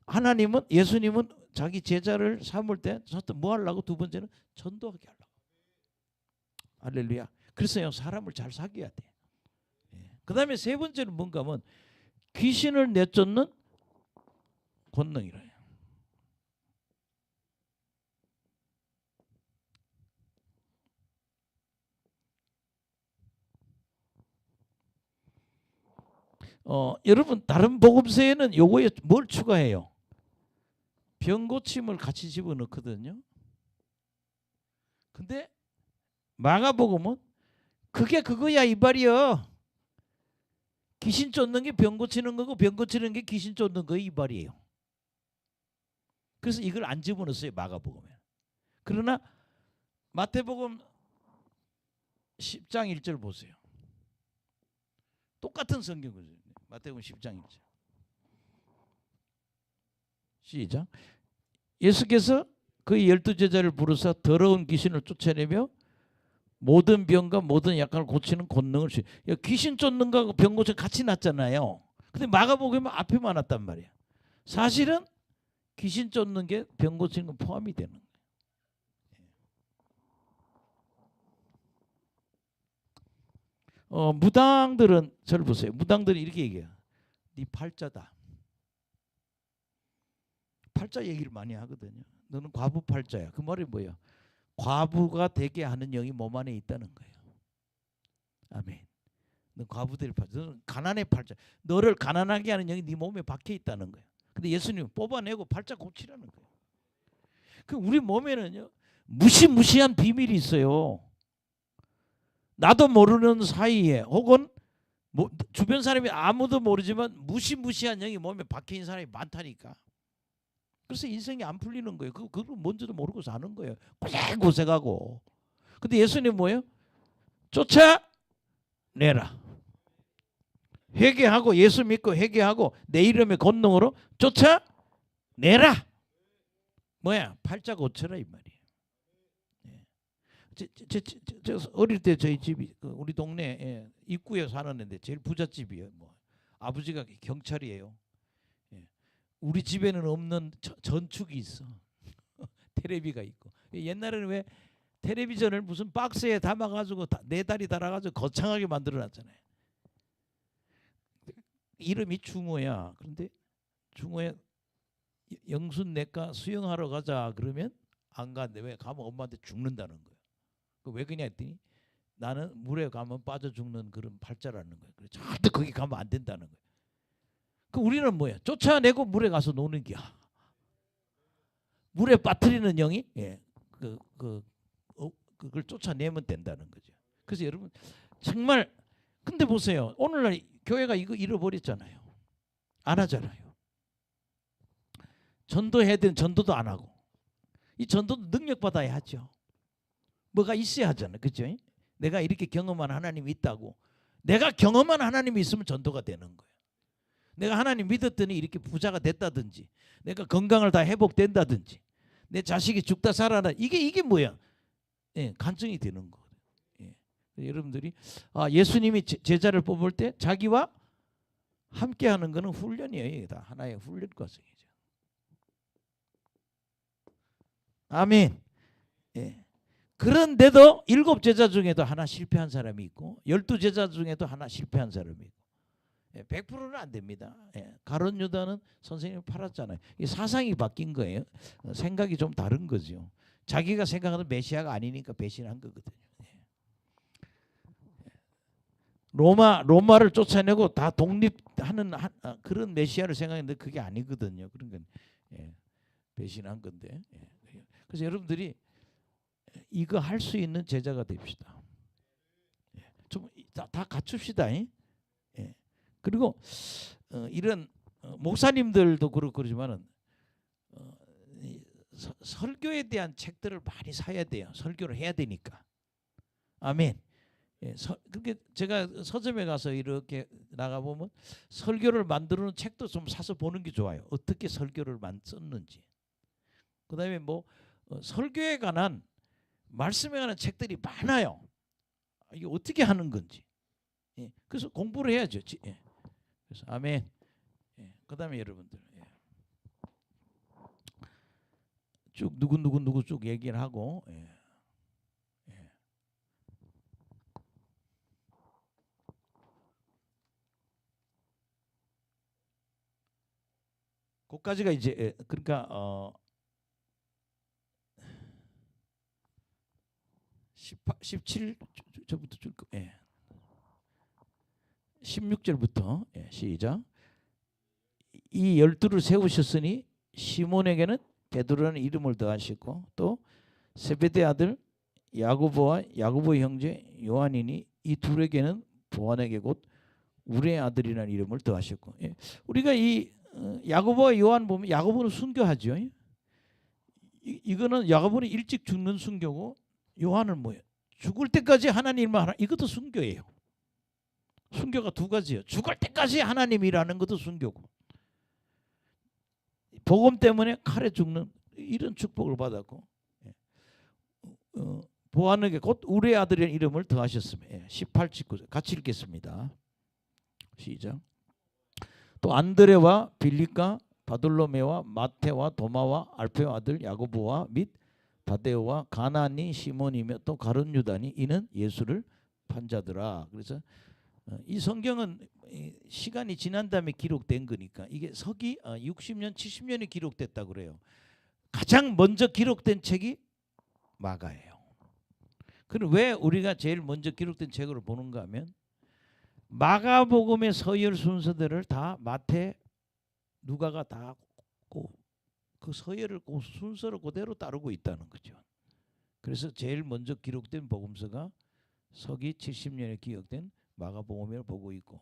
하나님은, 예수님은 자기 제자를 삼을 때 뭐 하려고? 두 번째는 전도하게 하려고. 할렐루야. 그래서요 사람을 잘 사귀어야 돼. 그 다음에 세 번째는 뭔가 하면 귀신을 내쫓는 권능이래요. 여러분 다른 복음서에는 요거에 뭘 추가해요? 병 고침을 같이 집어넣거든요. 근데 마가복음은 그게 그거야 이 말이요. 귀신 쫓는 게 병 고치는 거고 병 고치는 게 귀신 쫓는 거 이 말이에요. 그래서 이걸 안 집어넣었어요, 마가복음에. 그러나 마태복음 10장 1절 보세요. 똑같은 성경이죠. 마태복음 10장 1절. 시작. 예수께서 그의 12제자를 부르사 더러운 귀신을 쫓아내며 모든 병과 모든 약함을 고치는 권능을 주시. 귀신 쫓는 거하고 병 고치는 같이 났잖아요. 근데 마가복음은 앞에만 왔단 말이야. 사실은 귀신 쫓는 게 병 고치는 건 포함이 되는 거예요. 무당들은 저를 보세요. 무당들이 이렇게 얘기해요. 네 팔자다. 팔자 얘기를 많이 하거든요. 너는 과부 팔자야. 그 말이 뭐야? 과부가 되게 하는 영이 몸 안에 있다는 거예요. 아멘. 너 과부들이 팔자. 너는 가난의 팔자. 너를 가난하게 하는 영이 네 몸에 박혀 있다는 거예요. 근데 예수님 뽑아내고 팔자 고치라는 거예요. 그 우리 몸에는요 무시무시한 비밀이 있어요. 나도 모르는 사이에 혹은 뭐 주변 사람이 아무도 모르지만 무시무시한 영이 몸에 박혀 있는 사람이 많다니까. 그래서 인생이 안 풀리는 거예요. 그거 뭔지도 모르고 사는 거예요. 고생하고. 근데 예수님 뭐예요? 쫓아내라. 회개하고 예수 믿고 회개하고 내 이름의 권능으로 쫓아내라. 뭐야? 팔자 고쳐라 이 말이에요. 저 어릴 때 저희 집이 우리 동네 입구에 사는 데인데 제일 부잣집이에요. 뭐 아버지가 경찰이에요. 우리 집에는 없는 전축이 있어. 테레비가 있고. 옛날에는 왜 텔레비전을 무슨 박스에 담아가지고 네 다리 달아가지고 거창하게 만들어놨잖아요. 이름이 중호야. 그런데 중호에 영순 내과 수영하러 가자 그러면 안 간대. 왜? 가면 엄마한테 죽는다는 거예요. 왜 그냐 했더니 나는 물에 가면 빠져 죽는 그런 팔자라는 거예요. 그래서 절대 거기 가면 안 된다는 거예요. 그 우리는 뭐야? 쫓아내고 물에 가서 노는 기야. 물에 빠뜨리는 영이 그걸 쫓아내면 된다는 거죠. 그래서 여러분 정말 근데 보세요. 오늘날 교회가 이거 잃어버렸잖아요. 안 하잖아요. 전도해야 되는 전도도 안 하고. 이 전도도 능력받아야 하죠. 뭐가 있어야 하잖아요. 그렇죠? 내가 이렇게 경험한 하나님이 있다고. 내가 경험한 하나님이 있으면 전도가 되는 거예요. 내가 하나님 믿었더니 이렇게 부자가 됐다든지 내가 건강을 다 회복된다든지 내 자식이 죽다 살아나 이게 뭐야? 간증이 되는 거예요. 여러분들이 예수님이 제자를 뽑을 때 자기와 함께하는 거는 훈련이에요. 이게 다 하나의 훈련 과정이죠. 아멘. 그런데도 7 제자 중에도 하나 실패한 사람이 있고 12 제자 중에도 하나 실패한 사람이 있고 100%는 안 됩니다. 가룟 유다는 선생님을 팔았잖아요. 이 사상이 바뀐 거예요. 생각이 좀 다른 거죠. 자기가 생각하는 메시아가 아니니까 배신한 거거든요. 로마를 쫓아내고 다 독립하는 그런 메시아를 생각했는데 그게 아니거든요. 그런 건 배신한 건데. 그래서 여러분들이 이거 할 수 있는 제자가 됩시다. 좀 다 갖춥시다. 그리고 이런 목사님들도 그렇지만은 설교에 대한 책들을 많이 사야 돼요. 설교를 해야 되니까. 아멘. 그렇게 제가 서점에 가서 이렇게 나가 보면 설교를 만드는 책도 좀 사서 보는 게 좋아요. 어떻게 설교를 썼는지. 그다음에 뭐 설교에 관한 말씀에 관한 책들이 많아요. 이게 어떻게 하는 건지. 그래서 공부를 해야죠. 그래서 아멘. 그다음에 여러분들 쭉 누구 쭉 얘기를 하고. 그까지가 이제 그러니까 17절부터 쭉 16절부터 시작. 이 12를 세우셨으니 시몬에게는 베드로라는 이름을 더하시고 또 세베대 아들 야고보와 야고보의 형제 요한이니 이 둘에게는 보아내게 곧 우리의 아들이라는 이름을 더하셨고. 우리가 이 야고보와 요한 보면 야고보는 순교하죠. 이거는 야고보는 일찍 죽는 순교고, 요한은 뭐예요? 죽을 때까지 하나님을 하나. 이것도 순교예요. 순교가 두 가지예요. 죽을 때까지 하나님이라는 것도 순교고, 복음 때문에 칼에 죽는 이런 축복을 받았고, 보아느게 곧 우리의 아들의 이름을 더하셨으며. 18, 19 같이 읽겠습니다. 시작. 또 안드레와 빌립과 바돌로메와 마테와 도마와 알페와 아들 야고보와 및 다데오와 가나니 시몬이며 또 가룟 유다니 이는 예수를 판자더라. 그래서 이 성경은 시간이 지난 다음에 기록된 거니까 이게 서기 60년 70년에 기록됐다 그래요. 가장 먼저 기록된 책이 마가예요. 그럼 왜 우리가 제일 먼저 기록된 책으로 보는가 하면, 마가복음의 서열 순서들을 다 마태, 누가가 다 그 서열을 그 순서를 그대로 따르고 있다는 거죠. 그래서 제일 먼저 기록된 복음서가 서기 70년에 기록된 마가복음을 보고 있고,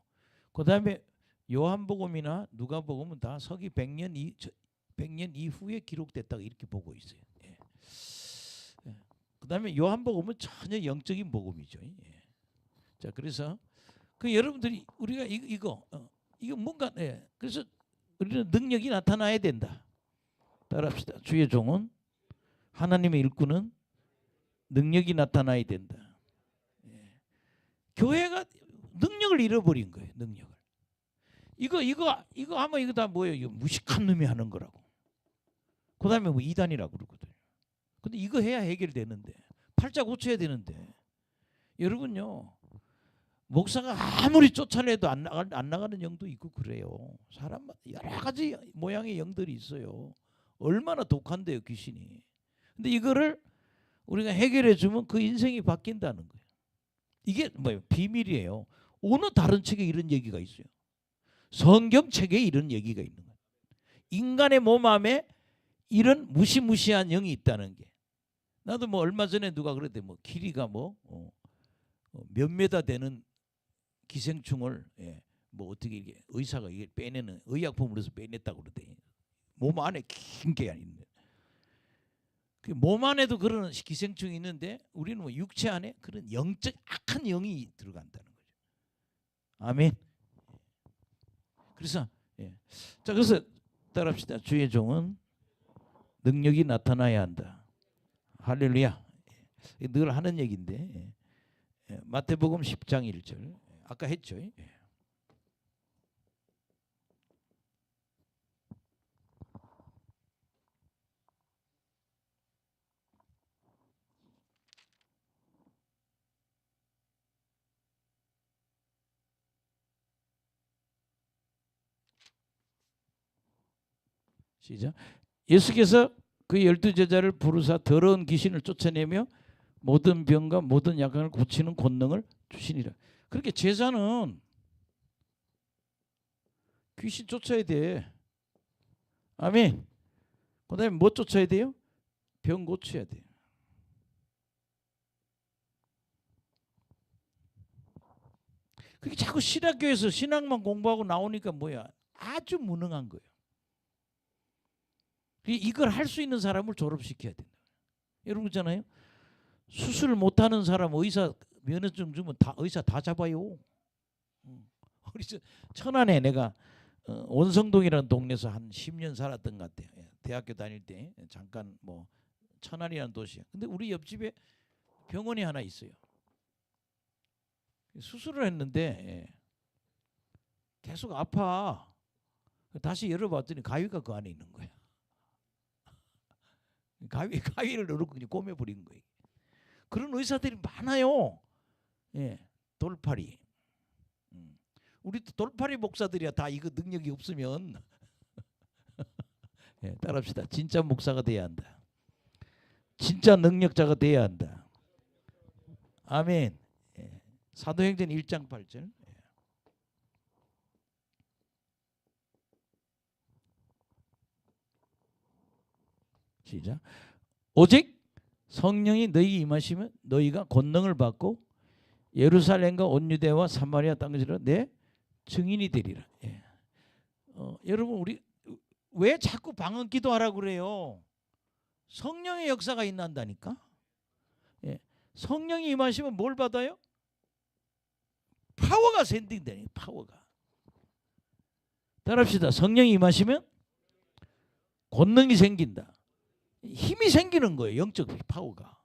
그 다음에 요한복음이나 누가복음은 다 서기 100년 이후에 기록됐다고 이렇게 보고 있어요. 그 다음에 요한복음은 전혀 영적인 복음이죠. 자, 그래서 그 여러분들이 우리가 이거 뭔가, 그래서 우리는 능력이 나타나야 된다. 따라합시다. 주의 종은, 하나님의 일꾼은 능력이 나타나야 된다. 교회가 능력을 잃어버린 거예요. 능력을. 이거 하면 이거 다 뭐예요? 이거 무식한 놈이 하는 거라고. 그 다음에 뭐 이단이라고 그러거든요. 근데 이거 해야 해결되는데, 팔자 고쳐야 되는데, 여러분요, 목사가 아무리 쫓아내도 안 나가는 영도 있고 그래요. 사람마다 여러 가지 모양의 영들이 있어요. 얼마나 독한데요, 귀신이. 근데 이거를 우리가 해결해 주면 그 인생이 바뀐다는 거예요. 이게 뭐예요? 비밀이에요. 어느 다른 책에 이런 얘기가 있어요? 성경책에 이런 얘기가 있는 거예요. 인간의 몸 안에 이런 무시무시한 영이 있다는 게. 나도 뭐 얼마 전에 누가 그랬대. 뭐 길이가 몇 메다 되는 기생충을 뭐 어떻게 이게 의사가 이게 빼내는 의약품으로 해서 빼냈다고 그러대. 몸 안에 긴 게 있는데. 그 몸 안에도 그런 기생충이 있는데 우리는 뭐 육체 안에 그런 영적 악한 영이 들어간다는 거죠. 아멘. 그래서 자, 그래서 따라합시다. 주의 종은 능력이 나타나야 한다. 할렐루야. 늘 하는 얘기인데, 마태복음 10장 1절 아까 했죠. 시작. 예수께서 그 12제자를 부르사 더러운 귀신을 쫓아내며 모든 병과 모든 약을 고치는 권능을 주시니라. 그렇게 제자는 귀신 쫓아야 돼. 아멘. 그 다음에 뭐 쫓아야 돼요? 병 고쳐야 돼요. 그게 자꾸 신학교에서 신학만 공부하고 나오니까 뭐야? 아주 무능한 거예요. 이걸 할 수 있는 사람을 졸업시켜야 된다. 여러분 있잖아요. 수술을 못하는 사람 의사 면허증 주면 다 의사 다 잡아요. 우리 천안에 내가 원성동이라는 동네에서 한 10년 살았던 것 같아요. 대학교 다닐 때 잠깐 뭐 천안이라는 도시야. 근데 우리 옆집에 병원이 하나 있어요. 수술을 했는데 계속 아파. 다시 열어봤더니 가위가 그 안에 있는 거야. 가위를 넣고 그냥 꼬매버린 거예요. 그런 의사들이 많아요. 돌팔이. 우리도 돌팔이 목사들이야. 다 이거 능력이 없으면 따라합시다. 진짜 목사가 돼야 한다. 진짜 능력자가 돼야 한다. 아멘. 사도행전 1장 8절. 시작. 오직 성령이 너희에게 임하시면 너희가 권능을 받고 예루살렘과 온 유대와 사마리아 땅까지로 내 증인이 되리라. 여러분 우리 왜 자꾸 방언 기도하라고 그래요? 성령의 역사가 임한다니까. 예. 성령이 임하시면 뭘 받아요? 파워가 샌딩되니 파워가. 따라합시다. 성령이 임하시면 권능이 생긴다. 힘이 생기는 거예요. 영적 파워가.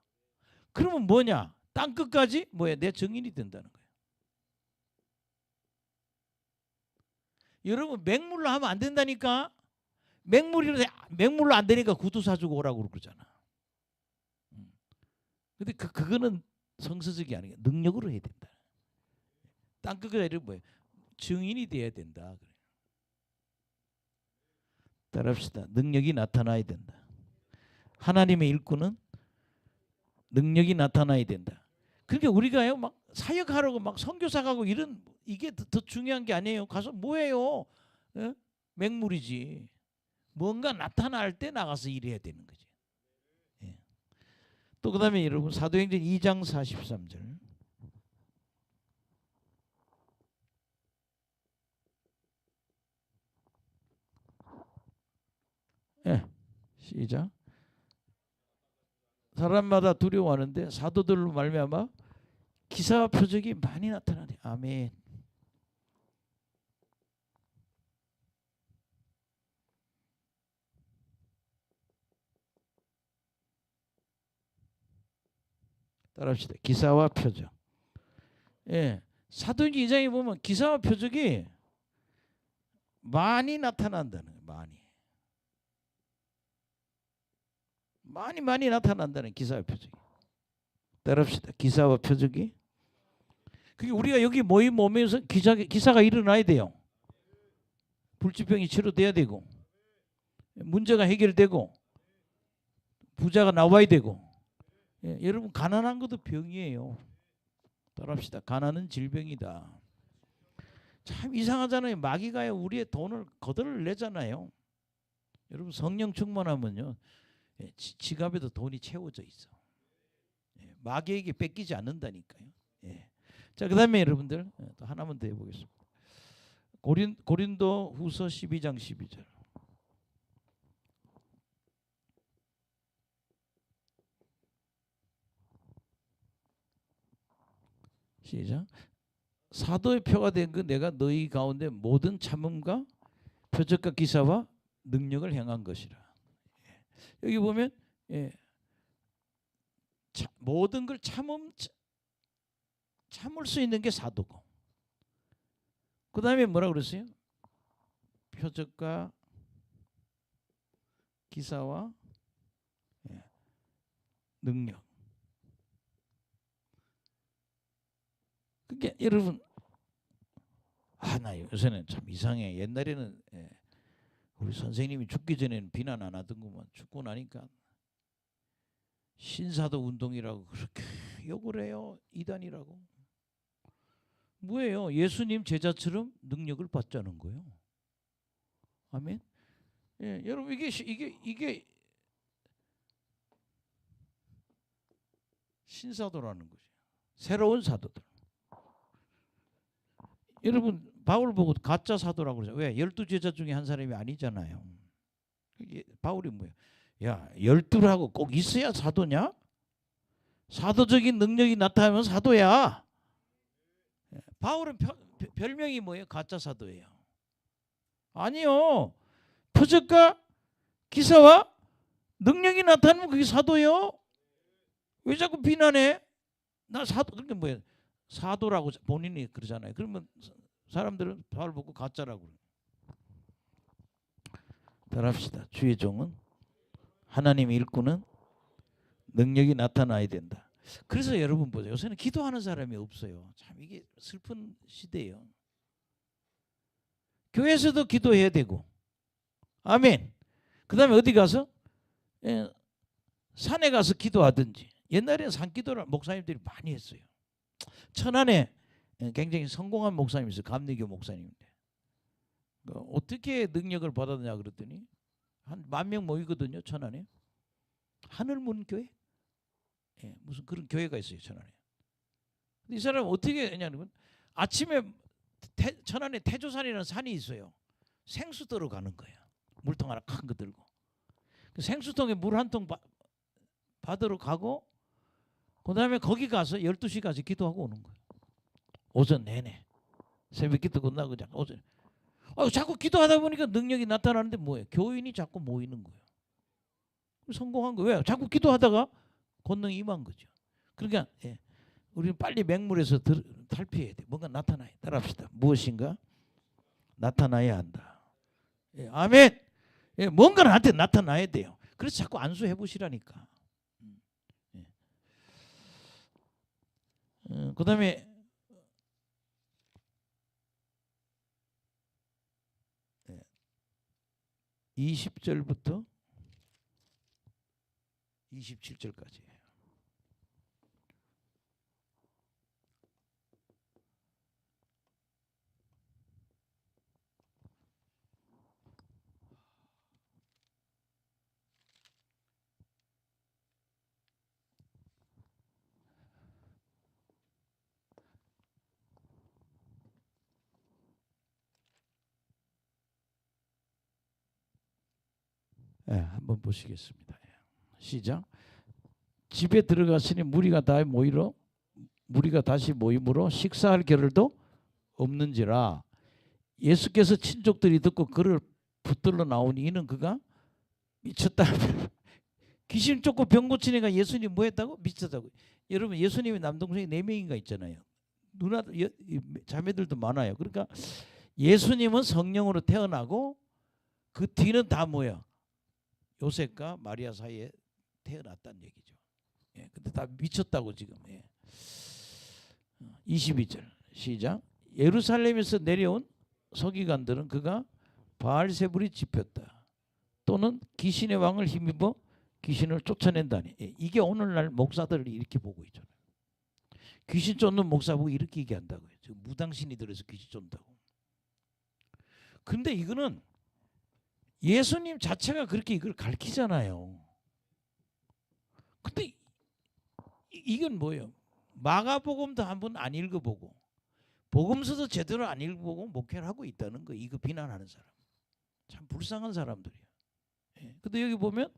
그러면 뭐냐? 땅 끝까지 뭐야? 내 증인이 된다는 거예요. 여러분 맹물로 하면 안 된다니까. 맹물로 안 되니까 구두 사주고 오라고 그러잖아. 근데 그거는 성서적이 아니라 능력으로 해야 된다. 땅 끝까지 뭐예요? 증인이 돼야 된다. 따라합시다. 능력이 나타나야 된다. 하나님의 일꾼은 능력이 나타나야 된다. 그러니까 우리가요 막 사역하라고 막 선교사 가고 이런 이게 더 중요한 게 아니에요. 가서 뭐해요? 예? 맹물이지. 뭔가 나타날 때 나가서 일해야 되는 거지. 예. 또 그다음에 여러분 사도행전 2장 43절. 예. 시작. 사람마다 두려워하는데 사도들로 말미암아 기사와 표적이 많이 나타나네. 아멘. 따라합시다. 기사와 표적. 예. 사도행전 2장에 보면 기사와 표적이 많이 나타난다는 거예요. 많이 나타난다는 기사와 표적이. 따라합시다. 기사와 표적이. 그게 우리가 여기 모임 오면서 기사가 일어나야 돼요. 불치병이 치료돼야 되고 문제가 해결되고 부자가 나와야 되고. 예, 여러분 가난한 것도 병이에요. 따라합시다. 가난은 질병이다. 참 이상하잖아요. 마귀가요 우리의 돈을 거덜을 내잖아요. 여러분 성령 충만하면요 예, 지갑에도 돈이 채워져 있어. 예, 마귀에게 뺏기지 않는다니까요. 예. 자, 그다음에 여러분들 또 하나만 더 해보겠습니다. 고린도 후서 12장 12절. 시작. 사도의 표가 된 그 내가 너희 가운데 모든 참음과 표적과 기사와 능력을 행한 것이라. 여기 보면 예, 모든 걸 참을 수 있는 게 사도고. 그 다음에 뭐라 그랬어요? 표적과 기사와 예, 능력. 그게 여러분 나 요새는 참 이상해. 옛날에는 예, 우리 선생님이 죽기 전에는 비난 안 하던구만. 죽고 나니까 신사도 운동이라고 그렇게 욕을 해요. 이단이라고. 뭐예요? 예수님 제자처럼 능력을 받자는 거예요. 아멘. 예, 여러분 이게 신사도라는 거죠. 새로운 사도들. 여러분 바울 보고 가짜 사도라고 그러죠. 왜? 12제자 중에 한 사람이 아니잖아요. 바울이 뭐예요? 야, 12라고 꼭 있어야 사도냐? 사도적인 능력이 나타나면 사도야. 바울은 별명이 뭐예요? 가짜 사도예요. 아니요. 표적과 기사와 능력이 나타나면 그게 사도요. 왜 자꾸 비난해? 나 사도. 그게 뭐예요? 사도라고 본인이 그러잖아요. 그러면 사람들은 바울 보고 가짜라고 그래요. 따라합시다. 주의 종은 하나님의 일꾼은 능력이 나타나야 된다. 그래서 여러분 보세요. 요새는 기도하는 사람이 없어요. 참 이게 슬픈 시대예요. 교회에서도 기도해야 되고. 아멘. 그 다음에 어디 가서? 예, 산에 가서 기도하든지. 옛날에는 산기도를 목사님들이 많이 했어요. 천안에 굉장히 성공한 목사님이 있어요. 감리교 목사님인데. 어떻게 능력을 받았냐 그랬더니 한 10,000명 모이거든요. 천안에. 하늘문교회? 예, 무슨 그런 교회가 있어요. 천안에. 근데 이 사람은 어떻게 했냐면 아침에 천안에 태조산이라는 산이 있어요. 생수 들어 가는 거예요. 물통 하나 큰 거 들고. 그 생수통에 물 한 통 받으러 가고 그 다음에 거기 가서 12시까지 기도하고 오는 거예요. 오전 내내. 새벽 기도 끝나고 오전. 자꾸 기도하다 보니까 능력이 나타나는데 뭐예요? 교인이 자꾸 모이는 거예요. 성공한 거예요. 왜? 자꾸 기도하다가 권능이 임한 거죠. 그러니까 우리는 빨리 맹물에서 탈피해야 돼. 뭔가 나타나야 돼. 따라합시다. 무엇인가 나타나야 한다. 아멘. 뭔가 나한테 나타나야 돼요. 그래서 자꾸 안수해 보시라니까. 그 다음에 20절부터 27절까지. 한번 보시겠습니다. 시작. 집에 들어갔으니 무리가 다시 모임으로 식사할 겨를도 없는지라. 예수께서 친족들이 듣고 그를 붙들러 나오니 이는 그가 미쳤다. 귀신 쫓고 병 고친 애가 예수님 뭐 했다고? 미쳤다고. 여러분 예수님의 남동생이 4명인가 있잖아요. 누나 자매들도 많아요. 그러니까 예수님은 성령으로 태어나고 그 뒤는 다 뭐야? 요셉과 마리아 사이에 태어났다는 얘기죠. 근데 다 미쳤다고 지금. 22절 시작. 예루살렘에서 내려온 서기관들은 그가 바알세불이 짚였다 또는 귀신의 왕을 힘입어 귀신을 쫓아낸다니. 이게 오늘날 목사들이 이렇게 보고 있잖아요. 귀신 쫓는 목사 보고 이렇게 얘기한다고요. 무당신이 들어서 귀신 쫓는다고. 근데 이거는 예수님 자체가 그렇게 이걸 가르치잖아요. 근데 이건 뭐예요? 마가복음도 한번 안 읽어보고 복음서도 제대로 안 읽어보고 목회를 하고 있다는 거. 이거 비난하는 사람 참 불쌍한 사람들이야. 근데 여기 보면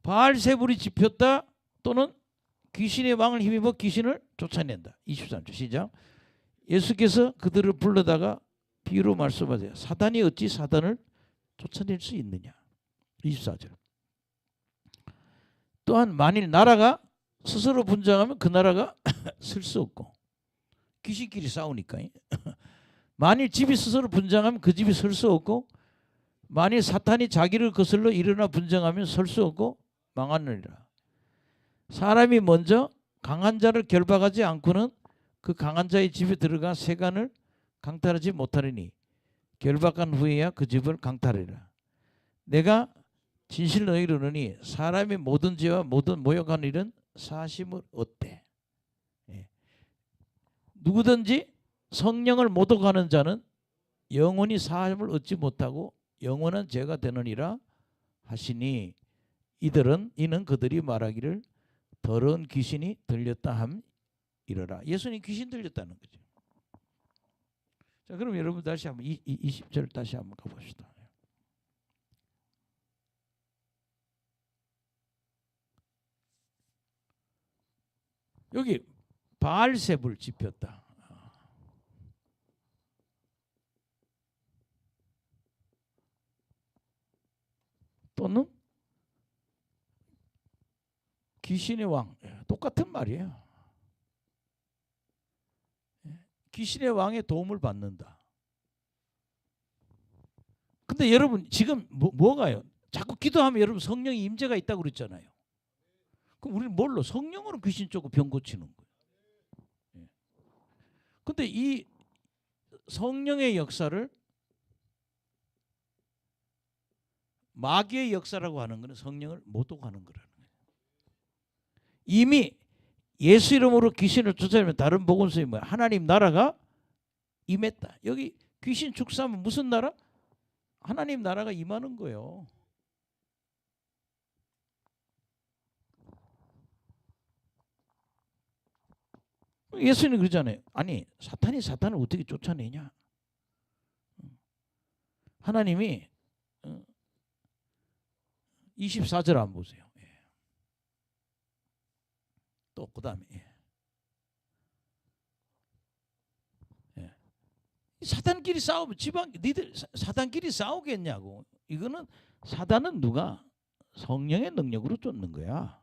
바알세불이 짚였다 또는 귀신의 왕을 힘입어 귀신을 쫓아낸다. 23절 시작. 예수께서 그들을 불러다가 비유로 말씀하세요. 사단이 어찌 사단을 쫓아낼 수 있느냐. 24절. 또한 만일 나라가 스스로 분쟁하면 그 나라가 설 수 없고. 귀신끼리 싸우니까. 만일 집이 스스로 분쟁하면 그 집이 설 수 없고 만일 사탄이 자기를 거슬러 일어나 분쟁하면 설 수 없고 망하느니라. 사람이 먼저 강한 자를 결박하지 않고는 그 강한 자의 집에 들어가 세간을 강탈하지 못하리니 결박한 후에야 그 집을 강탈하리라. 내가 진실 너희로 이르노니 사람의 모든 죄와 모든 모욕한 일은 사심을 얻되 누구든지 성령을 모독하는 자는 영원히 사함을 얻지 못하고 영원한 죄가 되느니라 하시니 이는 그들이 말하기를 더러운 귀신이 들렸다 함이러라. 예수님 귀신 들렸다는 거죠. 자, 그럼 여러분 다시 한번 20절 다시 한번 가봅시다. 여기 바알세불 짚였다. 또는 귀신의 왕. 똑같은 말이에요. 귀신의 왕의 도움을 받는다. 근데 여러분 지금 뭐가요? 자꾸 기도하면 여러분 성령의 임재가 있다고 그랬잖아요. 그럼 우리는 뭘로? 성령으로 귀신 쫓고 병 고치는 거예요. 근데 이 성령의 역사를 마귀의 역사라고 하는 것은 성령을 모독하는 거라는 거예요. 이미 예수 이름으로 귀신을 쫓아내면 다른 복음서에 뭐야? 하나님 나라가 임했다. 여기 귀신 축사하면 무슨 나라? 하나님 나라가 임하는 거예요. 예수님 그러잖아요. 아니 사탄이 사탄을 어떻게 쫓아내냐? 하나님이 24절 한번 보세요. 예. 또 그다음에 예. 사단끼리 싸우면 지방 니들 사단끼리 싸우겠냐고. 이거는 사단은 누가 성령의 능력으로 쫓는 거야.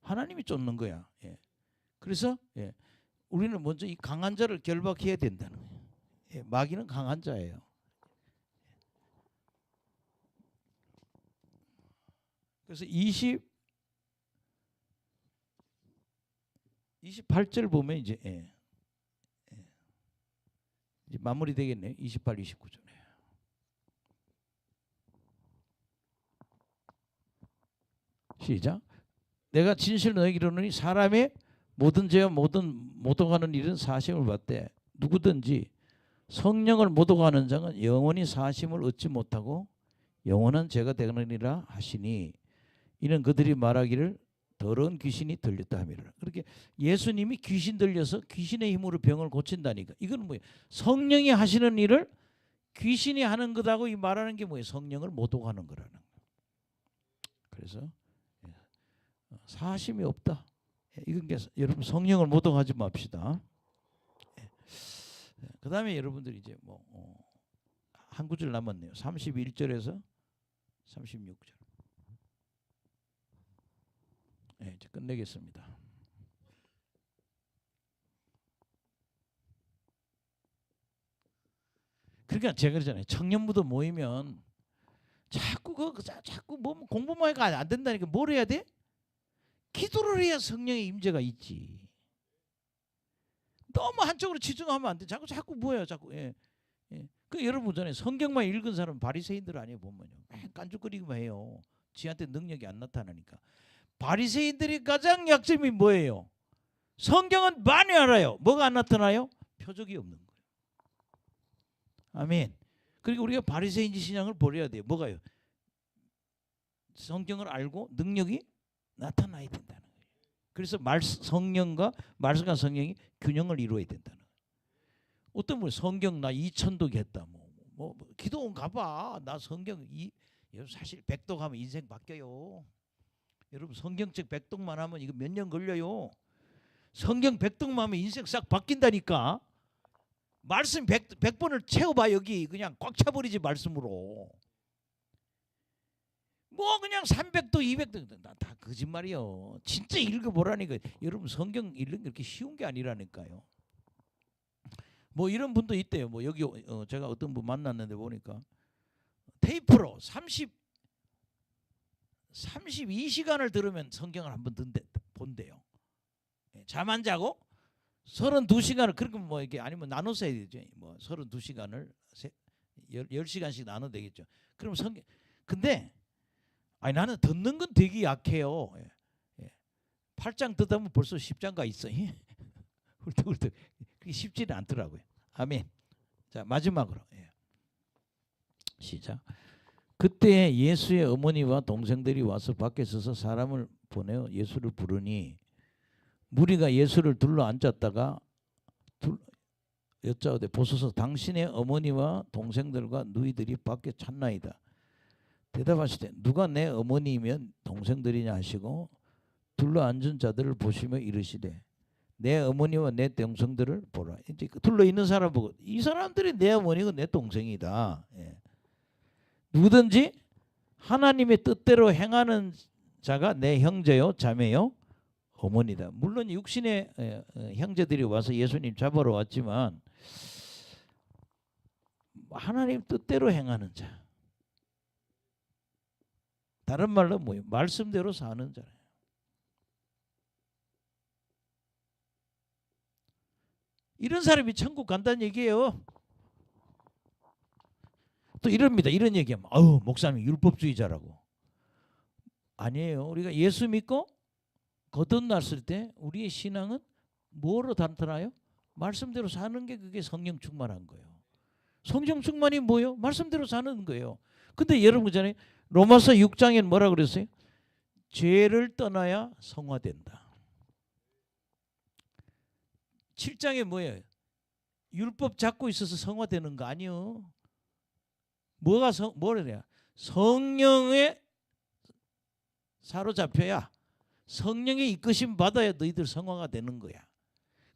하나님이 쫓는 거야. 예. 그래서 우리는 먼저 이 강한 자를 결박해야 된다는 거예요. 마귀는 강한 자예요. 그래서 28절 보면 이제 이제 마무리 되겠네요. 28, 29절. 시작. 내가 진실로 너에게 이르노니 사람의 모든 죄와 모든 모독하는 일은 사심을 받되 누구든지 성령을 모독하는 자는 영원히 사심을 얻지 못하고 영원한 죄가 되느니라 하시니 이는 그들이 말하기를 더러운 귀신이 들렸다 하미라. 그렇게 예수님이 귀신 들려서 귀신의 힘으로 병을 고친다니까. 이건 뭐예요? 성령이 하시는 일을 귀신이 하는 것하고 이 말하는 게 뭐예요? 성령을 모독하는 거라는 거예요. 그래서 사심이 없다. 이건 게 여러분 성령을 모독하지 맙시다. 그 다음에 여러분들이 이제 뭐 한 구절 남았네요. 31절에서 36절. 이제 끝내겠습니다. 그러니까 제가 그러잖아요. 청년부도 모이면 자꾸 뭐 공부만 해가 안 된다니까. 뭘 해야 돼? 기도를 해야 성령의 임재가 있지. 너무 한쪽으로 치중하면 안 돼. 자꾸 뭐야, 자꾸. 그 여러분 전에 성경만 읽은 사람은 바리새인들 아니에요, 보면요. 깐죽거리기만 해요. 지한테 능력이 안 나타나니까. 바리새인들이 가장 약점이 뭐예요? 성경은 많이 알아요. 뭐가 안 나타나요? 표적이 없는 거예요. 아멘. 그리고 우리가 바리새인 신앙을 버려야 돼요. 뭐가요? 성경을 알고 능력이 나타나야 된다는 거예요. 그래서 성령과 말씀과 성령이 균형을 이루어야 된다는 거예요. 어떤 분이 성경 나 2000독 했다. 뭐 기도원 가봐. 나 성경 사실 100독 하면 인생 바뀌어요. 여러분 성경책 100독만 하면 이거 몇 년 걸려요. 성경 100독만 하면 인생 싹 바뀐다니까. 말씀 100번을 채워봐. 여기 그냥 꽉 차버리지 말씀으로. 뭐 그냥 300도 200도 다 거짓말이요. 진짜 읽어보라니까. 여러분 성경 읽는 게 그렇게 쉬운 게 아니라니까요. 뭐 이런 분도 있대요. 뭐 여기 제가 어떤 분 만났는데 보니까 테이프로 32시간을 들으면 성경을 한번 본대요. 잠 안 자고 32시간을 그렇게 뭐 이게 아니면 나눠서 해야 되죠. 뭐 32시간을 10시간씩 나눠 되겠죠. 그럼 성경 근데 아니 나는 듣는 건 되게 약해요. 8장 듣다면 벌써 10장가 있어. 훌떡훌떡. 그게 쉽지는 않더라고요. 아멘. 자 마지막으로 시작. 그때 예수의 어머니와 동생들이 와서 밖에 서서 사람을 보내어 예수를 부르니 무리가 예수를 둘러 앉았다가 여짜오되 보소서 당신의 어머니와 동생들과 누이들이 밖에 찾나이다. 대답하시되 누가 내 어머니이면 동생들이냐 하시고 둘러 앉은 자들을 보시며 이르시되 내 어머니와 내 동생들을 보라. 이제 둘러 있는 사람 보고 이 사람들이 내 어머니고 내 동생이다. 누구든지 하나님의 뜻대로 행하는 자가 내 형제요 자매요 어머니다. 물론 육신의 형제들이 와서 예수님 잡으러 왔지만 하나님 뜻대로 행하는 자. 다른 말로 뭐예요? 말씀대로 사는 자예요. 이런 사람이 천국 간다는 얘기예요. 또 이럽니다. 이런 얘기하면 목사님 율법주의자라고. 아니에요. 우리가 예수 믿고 거듭났을 때 우리의 신앙은 뭐로 나타나요? 말씀대로 사는 게 그게 성령 충만한 거예요. 성령 충만이 뭐예요? 말씀대로 사는 거예요. 근데 여러분 그잖아요. 로마서 6장에는 뭐라 그랬어요? 죄를 떠나야 성화된다. 7장에 뭐예요? 율법 잡고 있어서 성화되는 거 아니요. 뭐래요? 성령의 사로잡혀야 성령의 이끄심 받아야 너희들 성화가 되는 거야.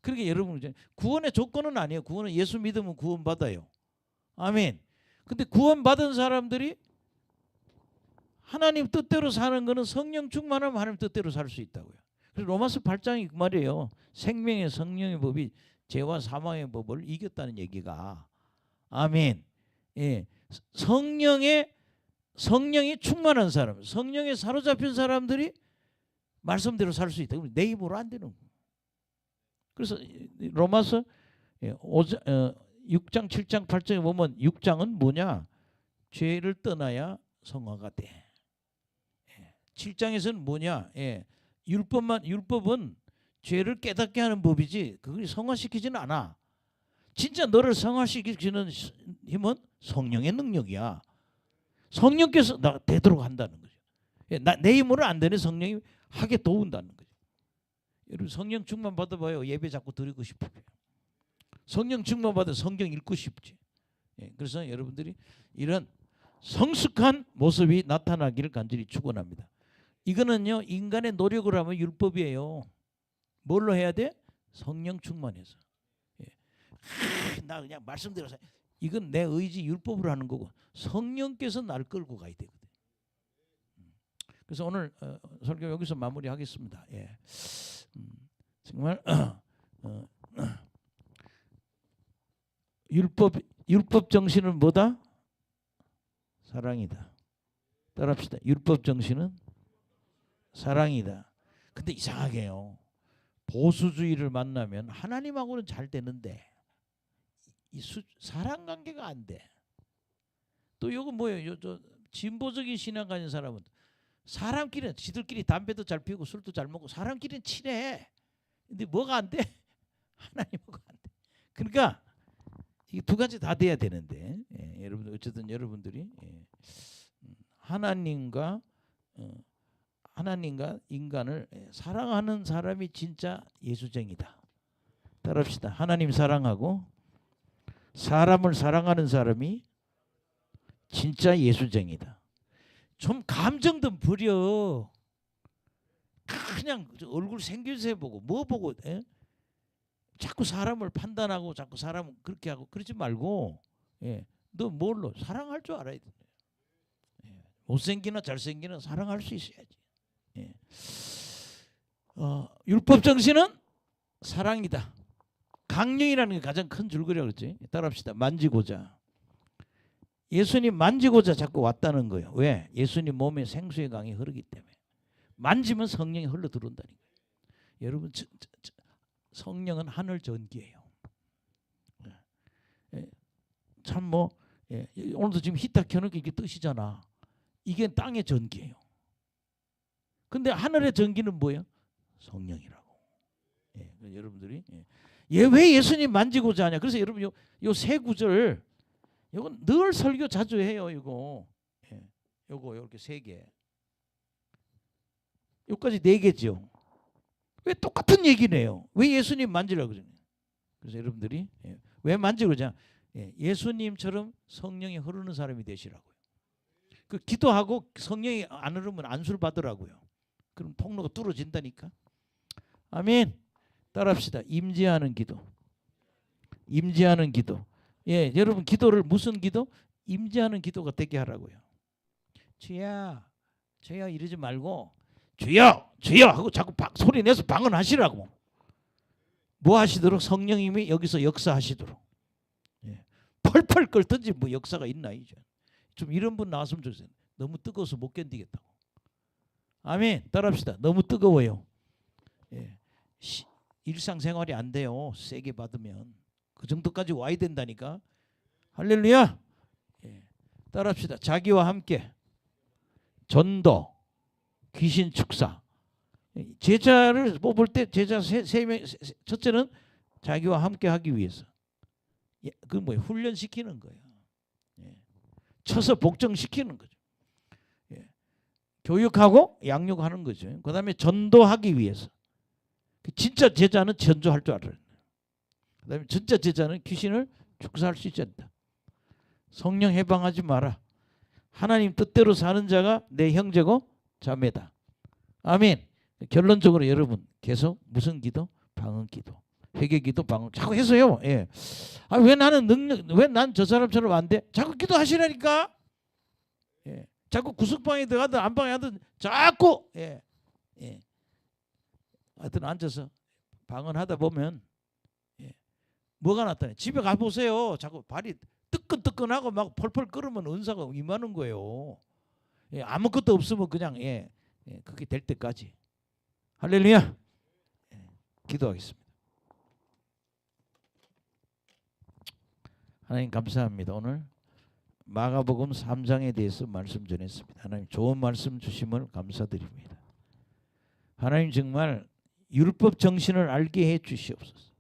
그러니까 여러분 이제 구원의 조건은 아니에요. 구원은 예수 믿으면 구원 받아요. 아멘. 근데 구원 받은 사람들이 하나님 뜻대로 사는 거는 성령 충만하면 하나님 뜻대로 살 수 있다고요. 그래서 로마서 8장이 그 말이에요. 생명의 성령의 법이 죄와 사망의 법을 이겼다는 얘기가. 아멘. 예. 성령이 충만한 사람, 성령에 사로잡힌 사람들이 말씀대로 살 수 있다. 내 힘으로 안 되는 거예요. 그래서 로마서 6장, 7장, 8장에 보면 6장은 뭐냐? 죄를 떠나야 성화가 돼. 7장에서는 뭐냐? 율법은 죄를 깨닫게 하는 법이지 그걸 성화시키지는 않아. 진짜 너를 성화시키는 힘은 성령의 능력이야. 성령께서 나 되도록 한다는 거죠. 내 힘으로 안 되는 성령이 하게 도운다는 거죠. 여러분 성령 충만 받아봐요. 예배 자꾸 드리고 싶어요. 성령 충만 받아 성경 읽고 싶지. 그래서 여러분들이 이런 성숙한 모습이 나타나기를 간절히 축원합니다. 이거는요 인간의 노력을 하면 율법이에요. 뭘로 해야 돼? 성령 충만해서. 나 그냥 말씀드려서 이건 내 의지 율법으로 하는 거고 성령께서 날 끌고 가야 되거든. 그래서 오늘 설교 여기서 마무리하겠습니다. 정말 율법 정신은 뭐다? 사랑이다. 따라합시다. 율법 정신은 사랑이다. 근데 이상하게요. 보수주의를 만나면 하나님하고는 잘 되는데 사랑 관계가 안 돼. 또 이거 뭐예요? 저 진보적인 신앙 가진 사람은 사람끼리는 지들끼리 담배도 잘 피우고 술도 잘 먹고 사람끼리는 친해. 근데 뭐가 안 돼? 하나님하고 안 돼. 그러니까 이 두 가지 다 돼야 되는데 여러분 어쨌든 여러분들이 하나님과 인간을 사랑하는 사람이 진짜 예수쟁이다. 따라합시다. 하나님 사랑하고 사람을 사랑하는 사람이 진짜 예수쟁이다. 좀 감정 좀 버려. 그냥 얼굴 생김새 보고 뭐 보고 자꾸 사람을 판단하고 자꾸 사람을 그렇게 하고 그러지 말고 너 뭘로 사랑할 줄 알아야 돼. 못생기나 잘생기나 사랑할 수 있어야지. 율법 정신은 사랑이다. 강령이라는 게 가장 큰 줄거리라고 그랬지. 따라합시다. 만지고자. 예수님 만지고자 자꾸 왔다는 거예요. 왜? 예수님 몸에 생수의 강이 흐르기 때문에. 만지면 성령이 흘러 들어온다니까요. 여러분 성령은 하늘 전기예요. 참 뭐 오늘도 지금 히터 켜놓고 이게 뜨시잖아. 이게 땅의 전기예요. 근데 하늘의 전기는 뭐예요? 성령이라고. 여러분들이 왜 예수님 만지고자 하냐? 그래서 여러분 요 세 구절 이건 늘 설교 자주 해요. 이거 요거 이렇게 세 개. 여기까지 네 개죠. 왜 똑같은 얘기네요? 왜 예수님 만지라고 그러냐? 그래서 여러분들이 왜 만지고자? 예수님처럼 성령이 흐르는 사람이 되시라고요. 그 기도하고 성령이 안 흐르면 안수를 받으라고요. 그럼 통로가 뚫어진다니까. 아멘. 따라합시다. 임재하는 기도. 임재하는 기도. 여러분 기도를 무슨 기도? 임재하는 기도가 되게 하라고요. 주야, 주야 이러지 말고 주여, 주여 하고 자꾸 소리 내서 방언하시라고. 뭐 하시도록? 성령님이 여기서 역사하시도록. 펄펄 끓든지 뭐 역사가 있나 이제. 좀 이런 분 나왔으면 좋겠어요. 너무 뜨거워서 못 견디겠다고. 아멘. 따라합시다. 너무 뜨거워요. 일상생활이 안 돼요. 세게 받으면. 그 정도까지 와야 된다니까. 할렐루야. 따라합시다. 자기와 함께 전도, 귀신 축사. 제자를 뽑을 때 제자 세 명, 첫째는 자기와 함께 하기 위해서. 그 뭐예요? 훈련시키는 거예요. 쳐서 복종시키는 거죠. 교육하고 양육하는 거죠. 그 다음에 전도하기 위해서. 진짜 제자는 전도할 줄 알아요. 그 다음에 진짜 제자는 귀신을 축사할 수 있지 않다. 성령 해방하지 마라. 하나님 뜻대로 사는 자가 내 형제고 자매다. 아멘. 결론적으로 여러분 계속 무슨 기도? 방언 기도. 회개 기도 방언 자꾸 해서요. 예. 아, 왜 나는 왜 난 저 사람처럼 안 돼? 자꾸 기도하시라니까. 예. 자꾸 구석방에 들어가든 안방에 하든 자꾸 예. 하여튼 앉아서 방언하다 보면 뭐가 나타나요? 집에 가 보세요. 자꾸 발이 뜨끈뜨끈하고 막 펄펄 끓으면 은사가 임하는 거예요. 아무것도 없으면 그냥 그게 될 때까지. 할렐루야. 기도하겠습니다. 하나님 감사합니다. 오늘 마가복음 3장에 대해서 말씀 전했습니다. 하나님 좋은 말씀 주심을 감사드립니다. 하나님 정말 율법 정신을 알게 해 주시옵소서.